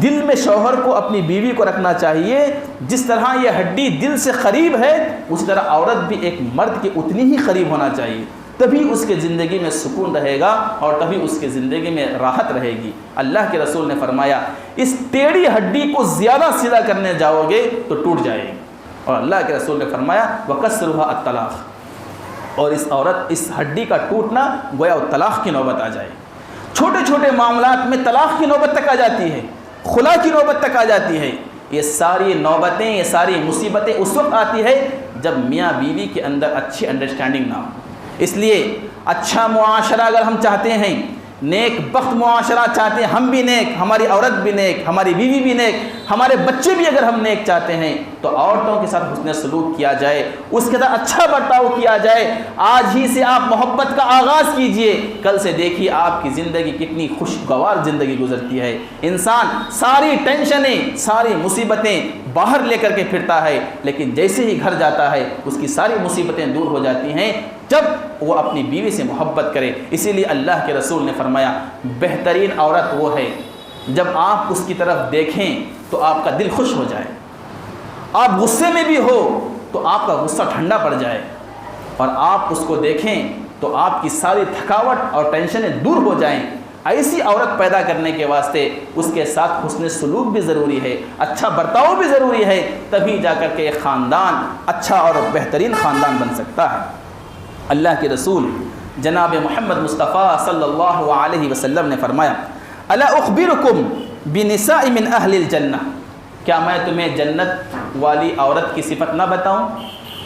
دل میں شوہر کو اپنی بیوی کو رکھنا چاہیے۔ جس طرح یہ ہڈی دل سے قریب ہے اسی طرح عورت بھی ایک مرد کے اتنی ہی قریب ہونا چاہیے، تبھی اس کے زندگی میں سکون رہے گا اور تبھی اس کے زندگی میں راحت رہے گی۔ اللہ کے رسول نے فرمایا اس ٹیڑھی ہڈی کو زیادہ سیدھا کرنے جاؤ گے تو ٹوٹ جائے گی، اور اللہ کے رسول نے فرمایا وَكَسْرُهَا الطلاق، اور اس عورت اس ہڈی کا ٹوٹنا گویا طلاق کی نوبت آ جائے۔ چھوٹے چھوٹے معاملات میں طلاق کی نوبت تک آ جاتی ہے، خلا کی نوبت تک آ جاتی ہے۔ یہ ساری نوبتیں، یہ ساری مصیبتیں اس وقت آتی ہے جب میاں بیوی کے اندر اچھی انڈرسٹینڈنگ نہ ہو۔ اس لیے اچھا معاشرہ اگر ہم چاہتے ہیں، نیک بخت معاشرہ چاہتے ہیں، ہم بھی نیک، ہماری عورت بھی نیک، ہماری بیوی بھی نیک، ہمارے بچے بھی اگر ہم نیک چاہتے ہیں تو عورتوں کے ساتھ حسن سلوک کیا جائے، اس کے ساتھ اچھا برتاؤ کیا جائے۔ آج ہی سے آپ محبت کا آغاز کیجئے، کل سے دیکھیے آپ کی زندگی کتنی خوشگوار زندگی گزرتی ہے۔ انسان ساری ٹینشنیں، ساری مصیبتیں باہر لے کر کے پھرتا ہے، لیکن جیسے ہی گھر جاتا ہے اس کی ساری مصیبتیں دور ہو جاتی ہیں جب وہ اپنی بیوی سے محبت کرے۔ اسی لیے اللہ کے رسول نے فرمایا بہترین عورت وہ ہے جب آپ اس کی طرف دیکھیں تو آپ کا دل خوش ہو جائے، آپ غصے میں بھی ہو تو آپ کا غصہ ٹھنڈا پڑ جائے، اور آپ اس کو دیکھیں تو آپ کی ساری تھکاوٹ اور ٹینشنیں دور ہو جائیں۔ ایسی عورت پیدا کرنے کے واسطے اس کے ساتھ حسن سلوک بھی ضروری ہے، اچھا برتاؤ بھی ضروری ہے، تبھی جا کر کے ایک خاندان اچھا اور بہترین خاندان بن سکتا ہے۔ اللہ کے رسول جناب محمد مصطفیٰ صلی اللہ علیہ وسلم نے فرمایا الا اخبرکم بنساء من اہل الجنہ، کیا میں تمہیں جنت والی عورت کی صفت نہ بتاؤں،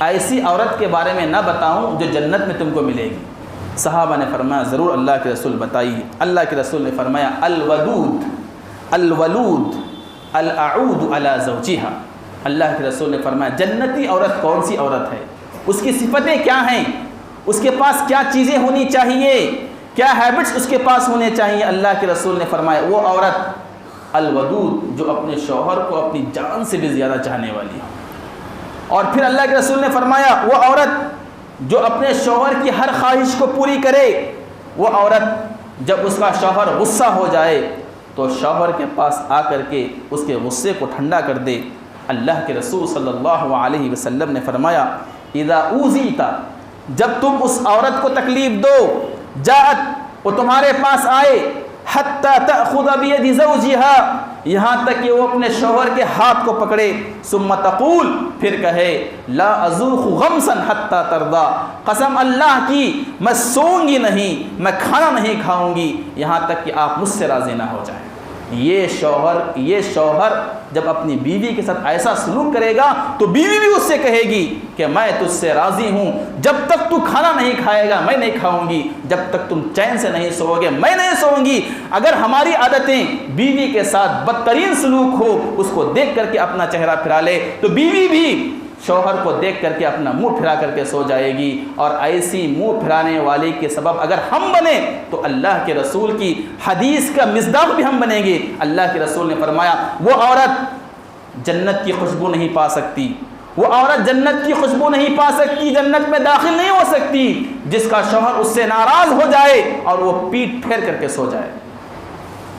ایسی عورت کے بارے میں نہ بتاؤں جو جنت میں تم کو ملے گی؟ صحابہ نے فرمایا ضرور اللہ کے رسول بتائیے۔ اللہ کے رسول نے فرمایا الودود الولود الاعود علی زوجہا، اللہ کے رسول نے فرمایا جنتی عورت کون سی عورت ہے، اس کی صفتیں کیا ہیں، اس کے پاس کیا چیزیں ہونی چاہیے، کیا ہیبٹس اس کے پاس ہونے چاہیے؟ اللہ کے رسول نے فرمایا وہ عورت الودود جو اپنے شوہر کو اپنی جان سے بھی زیادہ چاہنے والی ہے، اور پھر اللہ کے رسول نے فرمایا وہ عورت جو اپنے شوہر کی ہر خواہش کو پوری کرے، وہ عورت جب اس کا شوہر غصہ ہو جائے تو شوہر کے پاس آ کر کے اس کے غصے کو ٹھنڈا کر دے۔ اللہ کے رسول صلی اللہ علیہ وسلم نے فرمایا اذا اوذیت، جب تم اس عورت کو تکلیف دو، جاءت، وہ تمہارے پاس آئے، حتی تأخذ بید زوجها، یہاں تک کہ وہ اپنے شوہر کے ہاتھ کو پکڑے، ثم تقول، پھر کہے لا اذوق غمسا حتی ترضى، قسم اللہ کی میں سوؤں گی نہیں، میں کھانا نہیں کھاؤں گی یہاں تک کہ آپ مجھ سے راضی نہ ہو جائیں۔ یہ شوہر جب اپنی بیوی کے ساتھ ایسا سلوک کرے گا تو بیوی بھی اس سے کہے گی کہ میں تجھ سے راضی ہوں، جب تک تو کھانا نہیں کھائے گا میں نہیں کھاؤں گی، جب تک تم چین سے نہیں سوؤ گے میں نہیں سوؤں گی۔ اگر ہماری عادتیں بیوی کے ساتھ بدترین سلوک ہو، اس کو دیکھ کر کے اپنا چہرہ پھرا لے تو بیوی بھی شوہر کو دیکھ کر کے اپنا منہ پھرا کر کے سو جائے گی، اور ایسی منہ پھرانے والے کے سبب اگر ہم بنیں تو اللہ کے رسول کی حدیث کا مصداق بھی ہم بنیں گے۔ اللہ کے رسول نے فرمایا وہ عورت جنت کی خوشبو نہیں پا سکتی، وہ عورت جنت کی خوشبو نہیں پا سکتی، جنت میں داخل نہیں ہو سکتی جس کا شوہر اس سے ناراض ہو جائے اور وہ پیٹ پھیر کر کے سو جائے۔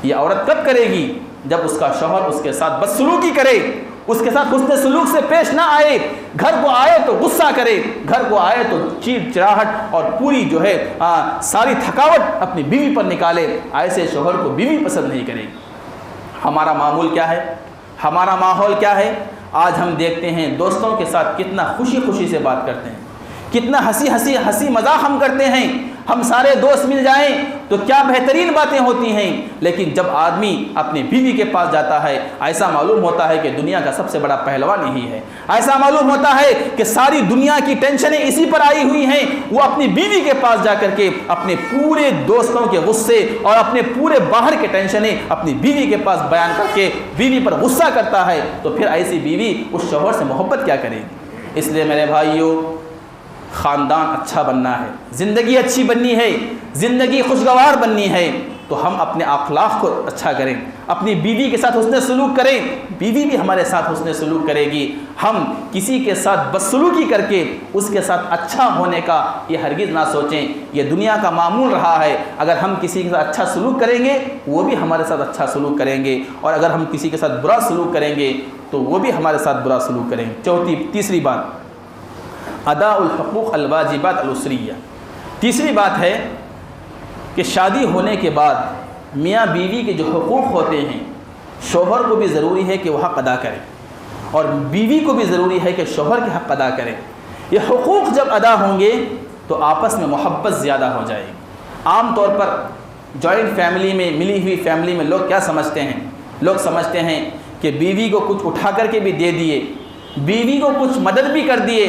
یہ عورت کب کرے گی؟ جب اس کا شوہر اس کے ساتھ بدسلوکی کرے، اس کے ساتھ حسن سلوک سے پیش نہ آئے، گھر کو آئے تو غصہ کرے، گھر کو آئے تو چڑچڑاہٹ اور پوری جو ہے ساری تھکاوٹ اپنی بیوی پر نکالے۔ ایسے شوہر کو بیوی پسند نہیں کرے گی۔ ہمارا معمول کیا ہے؟ ہمارا ماحول کیا ہے؟ آج ہم دیکھتے ہیں دوستوں کے ساتھ کتنا خوشی خوشی سے بات کرتے ہیں، کتنا ہنسی مذاق ہم کرتے ہیں، ہم سارے دوست مل جائیں تو کیا بہترین باتیں ہوتی ہیں، لیکن جب آدمی اپنی بیوی کے پاس جاتا ہے ایسا معلوم ہوتا ہے کہ دنیا کا سب سے بڑا پہلوان یہی ہے، ایسا معلوم ہوتا ہے کہ ساری دنیا کی ٹینشنیں اسی پر آئی ہوئی ہیں۔ وہ اپنی بیوی کے پاس جا کر کے اپنے پورے دوستوں کے غصے اور اپنے پورے باہر کے ٹینشنیں اپنی بیوی کے پاس بیان کر کے بیوی پر غصہ کرتا ہے، تو پھر ایسی بیوی اس شوہر سے محبت کیا کرے گی؟ اس لیے میرے بھائیوں، خاندان اچھا بننا ہے، زندگی اچھی بننی ہے، زندگی خوشگوار بننی ہے تو ہم اپنے اخلاق کو اچھا کریں، اپنی بیوی کے ساتھ حسن سلوک کریں، بیوی بھی ہمارے ساتھ حسن سلوک کرے گی۔ ہم کسی کے ساتھ بدسلوکی کر کے اس کے ساتھ اچھا ہونے کا یہ ہرگز نہ سوچیں، یہ دنیا کا معمول رہا ہے۔ اگر ہم کسی کے ساتھ اچھا سلوک کریں گے وہ بھی ہمارے ساتھ اچھا سلوک کریں گے، اور اگر ہم کسی کے ساتھ برا سلوک کریں گے تو وہ بھی ہمارے ساتھ برا سلوک کریں گے۔ تیسری بات، ادا الحقوق الواجبات الاسریہ۔ تیسری بات ہے کہ شادی ہونے کے بعد میاں بیوی کے جو حقوق ہوتے ہیں شوہر کو بھی ضروری ہے کہ وہ حق ادا کرے، اور بیوی کو بھی ضروری ہے کہ شوہر کے حق ادا کرے۔ یہ حقوق جب ادا ہوں گے تو آپس میں محبت زیادہ ہو جائے گی۔ عام طور پر جوائنٹ فیملی میں، ملی ہوئی فیملی میں لوگ کیا سمجھتے ہیں؟ لوگ سمجھتے ہیں کہ بیوی کو کچھ اٹھا کر کے بھی دے دیے، بیوی کو کچھ مدد بھی کر دیے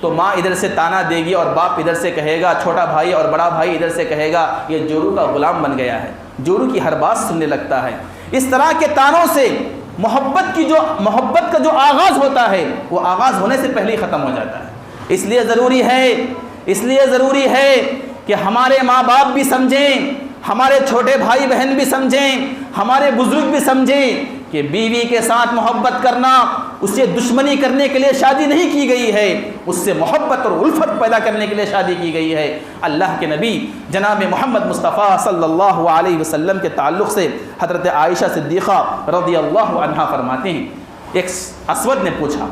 تو ماں ادھر سے تانا دے گی اور باپ ادھر سے کہے گا، چھوٹا بھائی اور بڑا بھائی ادھر سے کہے گا یہ جورو کا غلام بن گیا ہے، جورو کی ہر بات سننے لگتا ہے۔ اس طرح کے تانوں سے محبت کا جو آغاز ہوتا ہے وہ آغاز ہونے سے پہلے ہی ختم ہو جاتا ہے۔ اس لیے ضروری ہے کہ ہمارے ماں باپ بھی سمجھیں، ہمارے چھوٹے بھائی بہن بھی سمجھیں، ہمارے بزرگ بھی سمجھیں کہ بیوی کے ساتھ محبت کرنا اسے دشمنی کرنے کے لیے شادی نہیں کی گئی ہے، اس سے محبت اور الفت پیدا کرنے کے لیے شادی کی گئی ہے۔ اللہ کے نبی جناب محمد مصطفیٰ صلی اللہ علیہ وسلم کے تعلق سے حضرت عائشہ صدیقہ رضی اللہ عنہا فرماتے ہیں، ایک اسود نے پوچھا،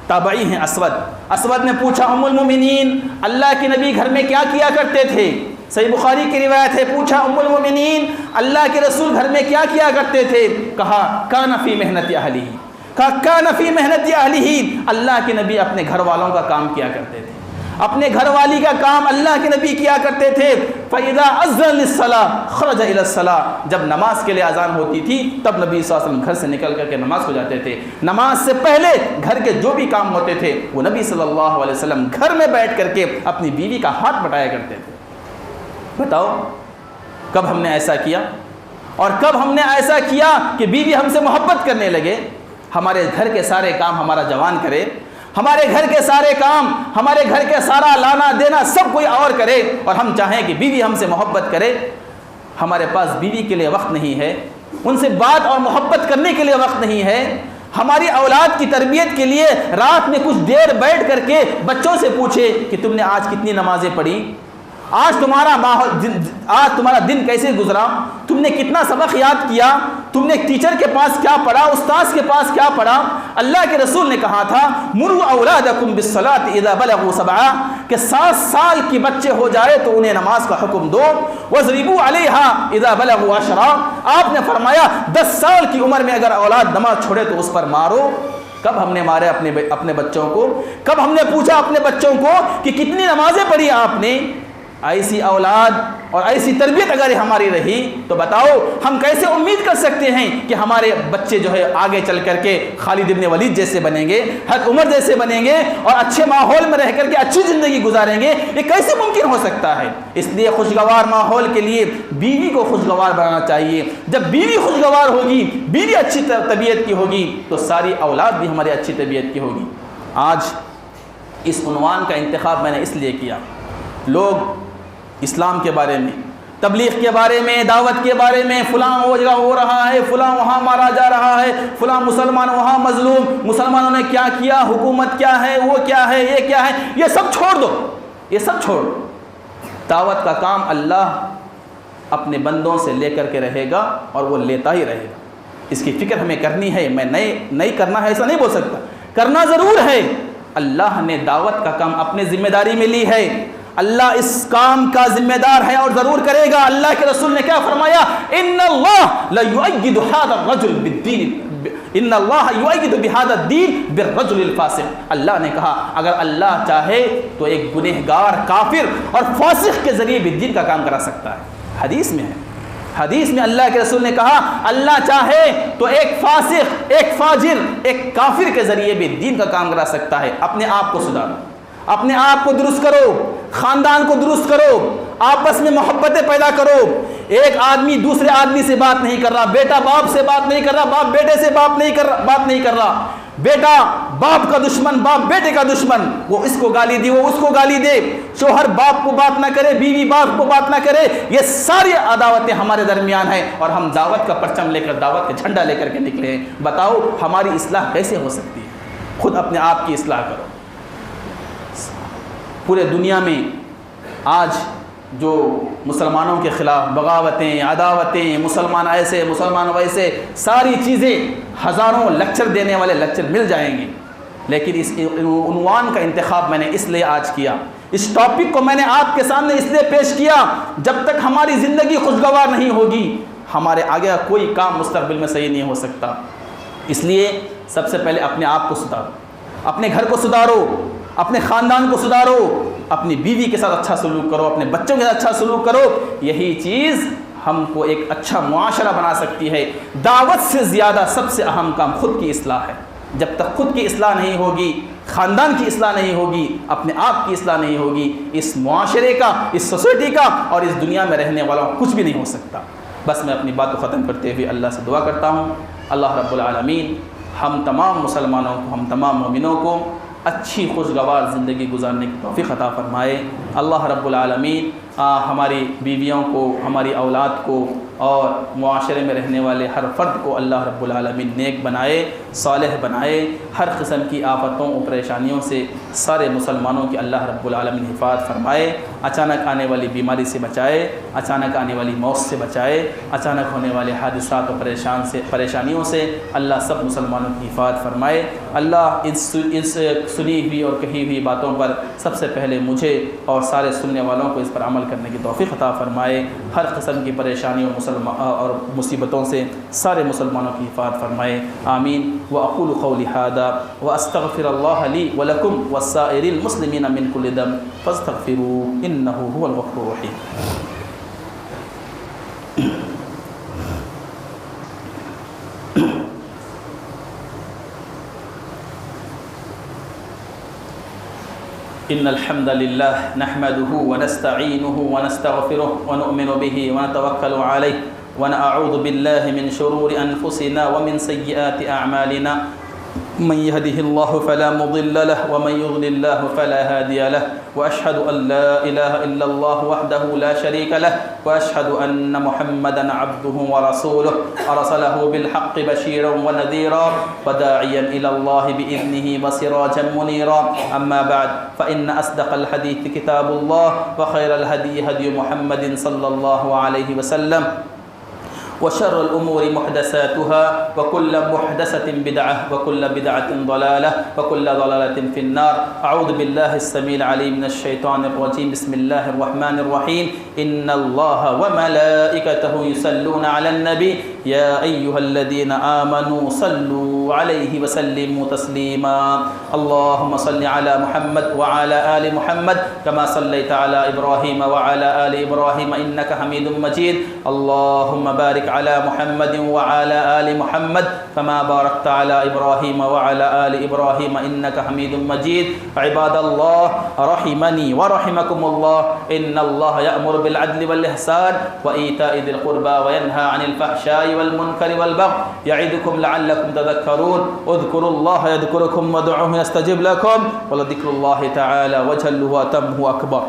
تابعی ہیں اسود نے پوچھا ام المومنین اللہ کے نبی گھر میں کیا کیا کرتے تھے؟ صحیح بخاری کی روایت ہے، پوچھا ام المومنین اللہ کے رسول گھر میں کیا کیا کرتے تھے؟ کہا کان فی محنت اہلہ، اللہ کے نبی اپنے گھر والوں کا کام کیا کرتے تھے، اپنے گھر والی کا کام اللہ کے نبی کیا کرتے تھے۔ فَإِذَا أَذَّنَ لِلصَّلَاةِ خَرَجَ إِلَى الصَّلَاةِ، جب نماز کے لیے اذان ہوتی تھی تب نبی صلی اللہ علیہ وسلم گھر سے نکل کر کے نماز کو جاتے تھے۔ نماز سے پہلے گھر کے جو بھی کام ہوتے تھے وہ نبی صلی اللہ علیہ وسلم گھر میں بیٹھ کر کے اپنی بیوی کا ہاتھ بٹایا کرتے تھے۔ بتاؤ کب ہم نے ایسا کیا؟ اور کب ہم نے ایسا کیا کہ بیوی ہم سے محبت کرنے لگے؟ ہمارے گھر کے سارے کام ہمارا جوان کرے، ہمارے گھر کے سارے کام، ہمارے گھر کے سارا لانا دینا سب کوئی اور کرے، اور ہم چاہیں کہ بیوی ہم سے محبت کرے۔ ہمارے پاس بیوی کے لیے وقت نہیں ہے، ان سے بات اور محبت کرنے کے لیے وقت نہیں ہے، ہماری اولاد کی تربیت کے لیے رات میں کچھ دیر بیٹھ کر کے بچوں سے پوچھے کہ تم نے آج کتنی نمازیں پڑھی، آج تمہارا دن کیسے گزرا، تم نے کتنا سبق یاد کیا، تم نے ٹیچر کے پاس کیا پڑھا، استاذ کے پاس کیا پڑھا۔ اللہ کے رسول نے کہا تھا مروا اولادکم بالصلاۃ اذا بلغوا سبعا، کہ 7 سال کے بچے ہو جائے تو انہیں نماز کا حکم دو، واضربوا علیہا اذا بلغوا 10، آپ نے فرمایا 10 سال کی عمر میں اگر اولاد نماز چھوڑے تو اس پر مارو۔ کب ہم نے مارے اپنے بچوں کو؟ کب ہم نے پوچھا اپنے بچوں کو کہ کتنی نمازیں پڑھی آپ نے؟ ایسی اولاد اور ایسی تربیت اگر ہماری رہی تو بتاؤ ہم کیسے امید کر سکتے ہیں کہ ہمارے بچے جو ہے آگے چل کر کے خالد ابن ولید جیسے بنیں گے، حضرت عمر جیسے بنیں گے اور اچھے ماحول میں رہ کر کے اچھی زندگی گزاریں گے؟ یہ کیسے ممکن ہو سکتا ہے؟ اس لیے خوشگوار ماحول کے لیے بیوی کو خوشگوار بنانا چاہیے۔ جب بیوی خوشگوار ہوگی، بیوی اچھی طبیعت کی ہوگی تو ساری اولاد بھی ہماری اچھی طبیعت کی ہوگی۔ آج اس عنوان کا انتخاب میں نے اس لیے کیا، لوگ اسلام کے بارے میں، تبلیغ کے بارے میں، دعوت کے بارے میں، فلاں وہ جگہ ہو رہا ہے، فلاں وہاں مارا جا رہا ہے، فلاں مسلمان وہاں مظلوم، مسلمانوں نے کیا کیا، حکومت کیا ہے، وہ کیا ہے، یہ کیا ہے، یہ سب چھوڑ دو، یہ سب چھوڑ دو۔ دعوت کا کام اللہ اپنے بندوں سے لے کر کے رہے گا اور وہ لیتا ہی رہے گا۔ اس کی فکر ہمیں کرنی ہے، میں نہیں کرنا ہے ایسا نہیں بول سکتا، کرنا ضرور ہے۔ اللہ نے دعوت کا کام اپنے ذمہ داری میں لی ہے، اللہ اس کام کا ذمہ دار ہے اور ضرور کرے گا۔ اللہ کے رسول نے کیا فرمایا؟ ان اللہ لیؤید ھذا الرجل بالدین، ان اللہ یؤید بھذا الدین بالرجل الفاسق۔ اللہ نے کہا اگر اللہ چاہے تو ایک گنہگار کافر اور فاسق کے ذریعے بھی دین کا کام کرا سکتا ہے۔ حدیث میں ہے، حدیث میں اللہ کے رسول نے کہا اللہ چاہے تو ایک فاسق، ایک فاجر، ایک کافر کے ذریعے بھی دین کا کام کرا سکتا ہے۔ اپنے آپ کو سدھارو، اپنے آپ کو درست کرو، خاندان کو درست کرو، آپس میں محبتیں پیدا کرو۔ ایک آدمی دوسرے آدمی سے بات نہیں کر رہا، بیٹا باپ سے بات نہیں کر رہا، باپ بیٹے سے بات نہیں کر رہا، بیٹا باپ کا دشمن، باپ بیٹے کا دشمن، وہ اس کو گالی دی، وہ اس کو گالی دے، شوہر باپ کو بات نہ کرے، بیوی باپ کو بات نہ کرے، یہ ساری عداوتیں ہمارے درمیان ہیں اور ہم دعوت کا پرچم لے کر، دعوت کا جھنڈا لے کر کے نکلے ہیں۔ بتاؤ ہماری اصلاح کیسے ہو سکتی ہے؟ خود اپنے آپ کی اصلاح کرو۔ پورے دنیا میں آج جو مسلمانوں کے خلاف بغاوتیں، عداوتیں، مسلمان ایسے، مسلمان ویسے، ساری چیزیں، ہزاروں لیکچر دینے والے لیکچر مل جائیں گے، لیکن اس عنوان کا انتخاب میں نے اس لیے آج کیا، اس ٹاپک کو میں نے آپ کے سامنے اس لیے پیش کیا، جب تک ہماری زندگی خوشگوار نہیں ہوگی ہمارے آگے کوئی کام مستقبل میں صحیح نہیں ہو سکتا۔ اس لیے سب سے پہلے اپنے آپ کو سدھارو، اپنے گھر کو سدھارو، اپنے خاندان کو سدھارو، اپنی بیوی کے ساتھ اچھا سلوک کرو، اپنے بچوں کے ساتھ اچھا سلوک کرو۔ یہی چیز ہم کو ایک اچھا معاشرہ بنا سکتی ہے۔ دعوت سے زیادہ سب سے اہم کام خود کی اصلاح ہے۔ جب تک خود کی اصلاح نہیں ہوگی، خاندان کی اصلاح نہیں ہوگی، اپنے آپ کی اصلاح نہیں ہوگی، اس معاشرے کا، اس سوسائٹی کا اور اس دنیا میں رہنے والوں کا کچھ بھی نہیں ہو سکتا۔ بس میں اپنی بات کو ختم کرتے ہوئے اللہ سے دعا کرتا ہوں، اللہ رب العالمین ہم تمام مسلمانوں کو، ہم تمام مومنوں کو اچھی خوشگوار زندگی گزارنے کی توفیق عطا فرمائے۔ اللہ رب العالمین ہماری بیویوں کو، ہماری اولاد کو اور معاشرے میں رہنے والے ہر فرد کو اللہ رب العالمین نیک بنائے، صالح بنائے، ہر قسم کی آفتوں اور پریشانیوں سے سارے مسلمانوں کی اللہ رب العالمین حفاظت فرمائے، اچانک آنے والی بیماری سے بچائے، اچانک آنے والی موت سے بچائے، اچانک ہونے والے حادثات اور پریشانیوں سے اللہ سب مسلمانوں کی حفاظت فرمائے۔ اللہ اس سنی ہوئی اور کہی ہوئی باتوں پر سب سے پہلے مجھے اور سارے سننے والوں کو اس پر عمل کرنے کی توفیق عطا فرمائے، ہر قسم کی پریشانیوں اور مصیبتوں سے سارے مسلمانوں کی حفاظت فرمائے، آمین۔ واقول قولی ھذا واستغفر اللہ لی ولکم والسائر المسلمین من کل ذنب فاستغفروہ انہ هو الغفور الرحیم۔ إن الحمد لله نحمده ونستعينه ونستغفره ونؤمن به ونتوكل عليه ونعوذ بالله من شرور أنفسنا ومن سيئات أعمالنا من يهده الله فلا مضل له ومن يضلل الله فلا هادي له وأشهد أن لا إله إلا الله وحده لا شريك له وأشهد أن محمدا عبده ورسوله أرسله بالحق بشيرا ونذيرا وداعيا إلى الله بإذنه وسراجا منيرا أما بعد فإن أصدق الحديث كتاب الله وخير الهدي هدي محمد صلى الله عليه وسلم وشر الأمور محدثاتها وكل محدثة بدعة وكل بدعة ضلالة وكل ضلالة في النار. أعوذ بالله السميع العليم من الشيطان الرجيم. بسم الله الرحمن الرحيم. إن الله وملائكته يصلون على النبي يا أيها الذين آمنوا صلوا عليه وسلموا تسليما. اللهم صل على محمد وعلى آل محمد كما صليت على إبراهيم وعلى آل إبراهيم إنك حميد مجيد. اللهم بارك على محمد وعلى آل محمد كما باركت على إبراهيم وعلى آل إبراهيم إنك حميد مجيد. عباد الله رحمني ورحمكم الله إن الله يأمر بالعدل والإحسان وإيتاء ذي القربى وينهى عن الفحشاء والمنكر والبغي يعظكم لعلكم تذكرون. اذكروا الله يذكركم وادعوه يستجب لكم ولذكر الله تعالى وجل وأتم أكبر.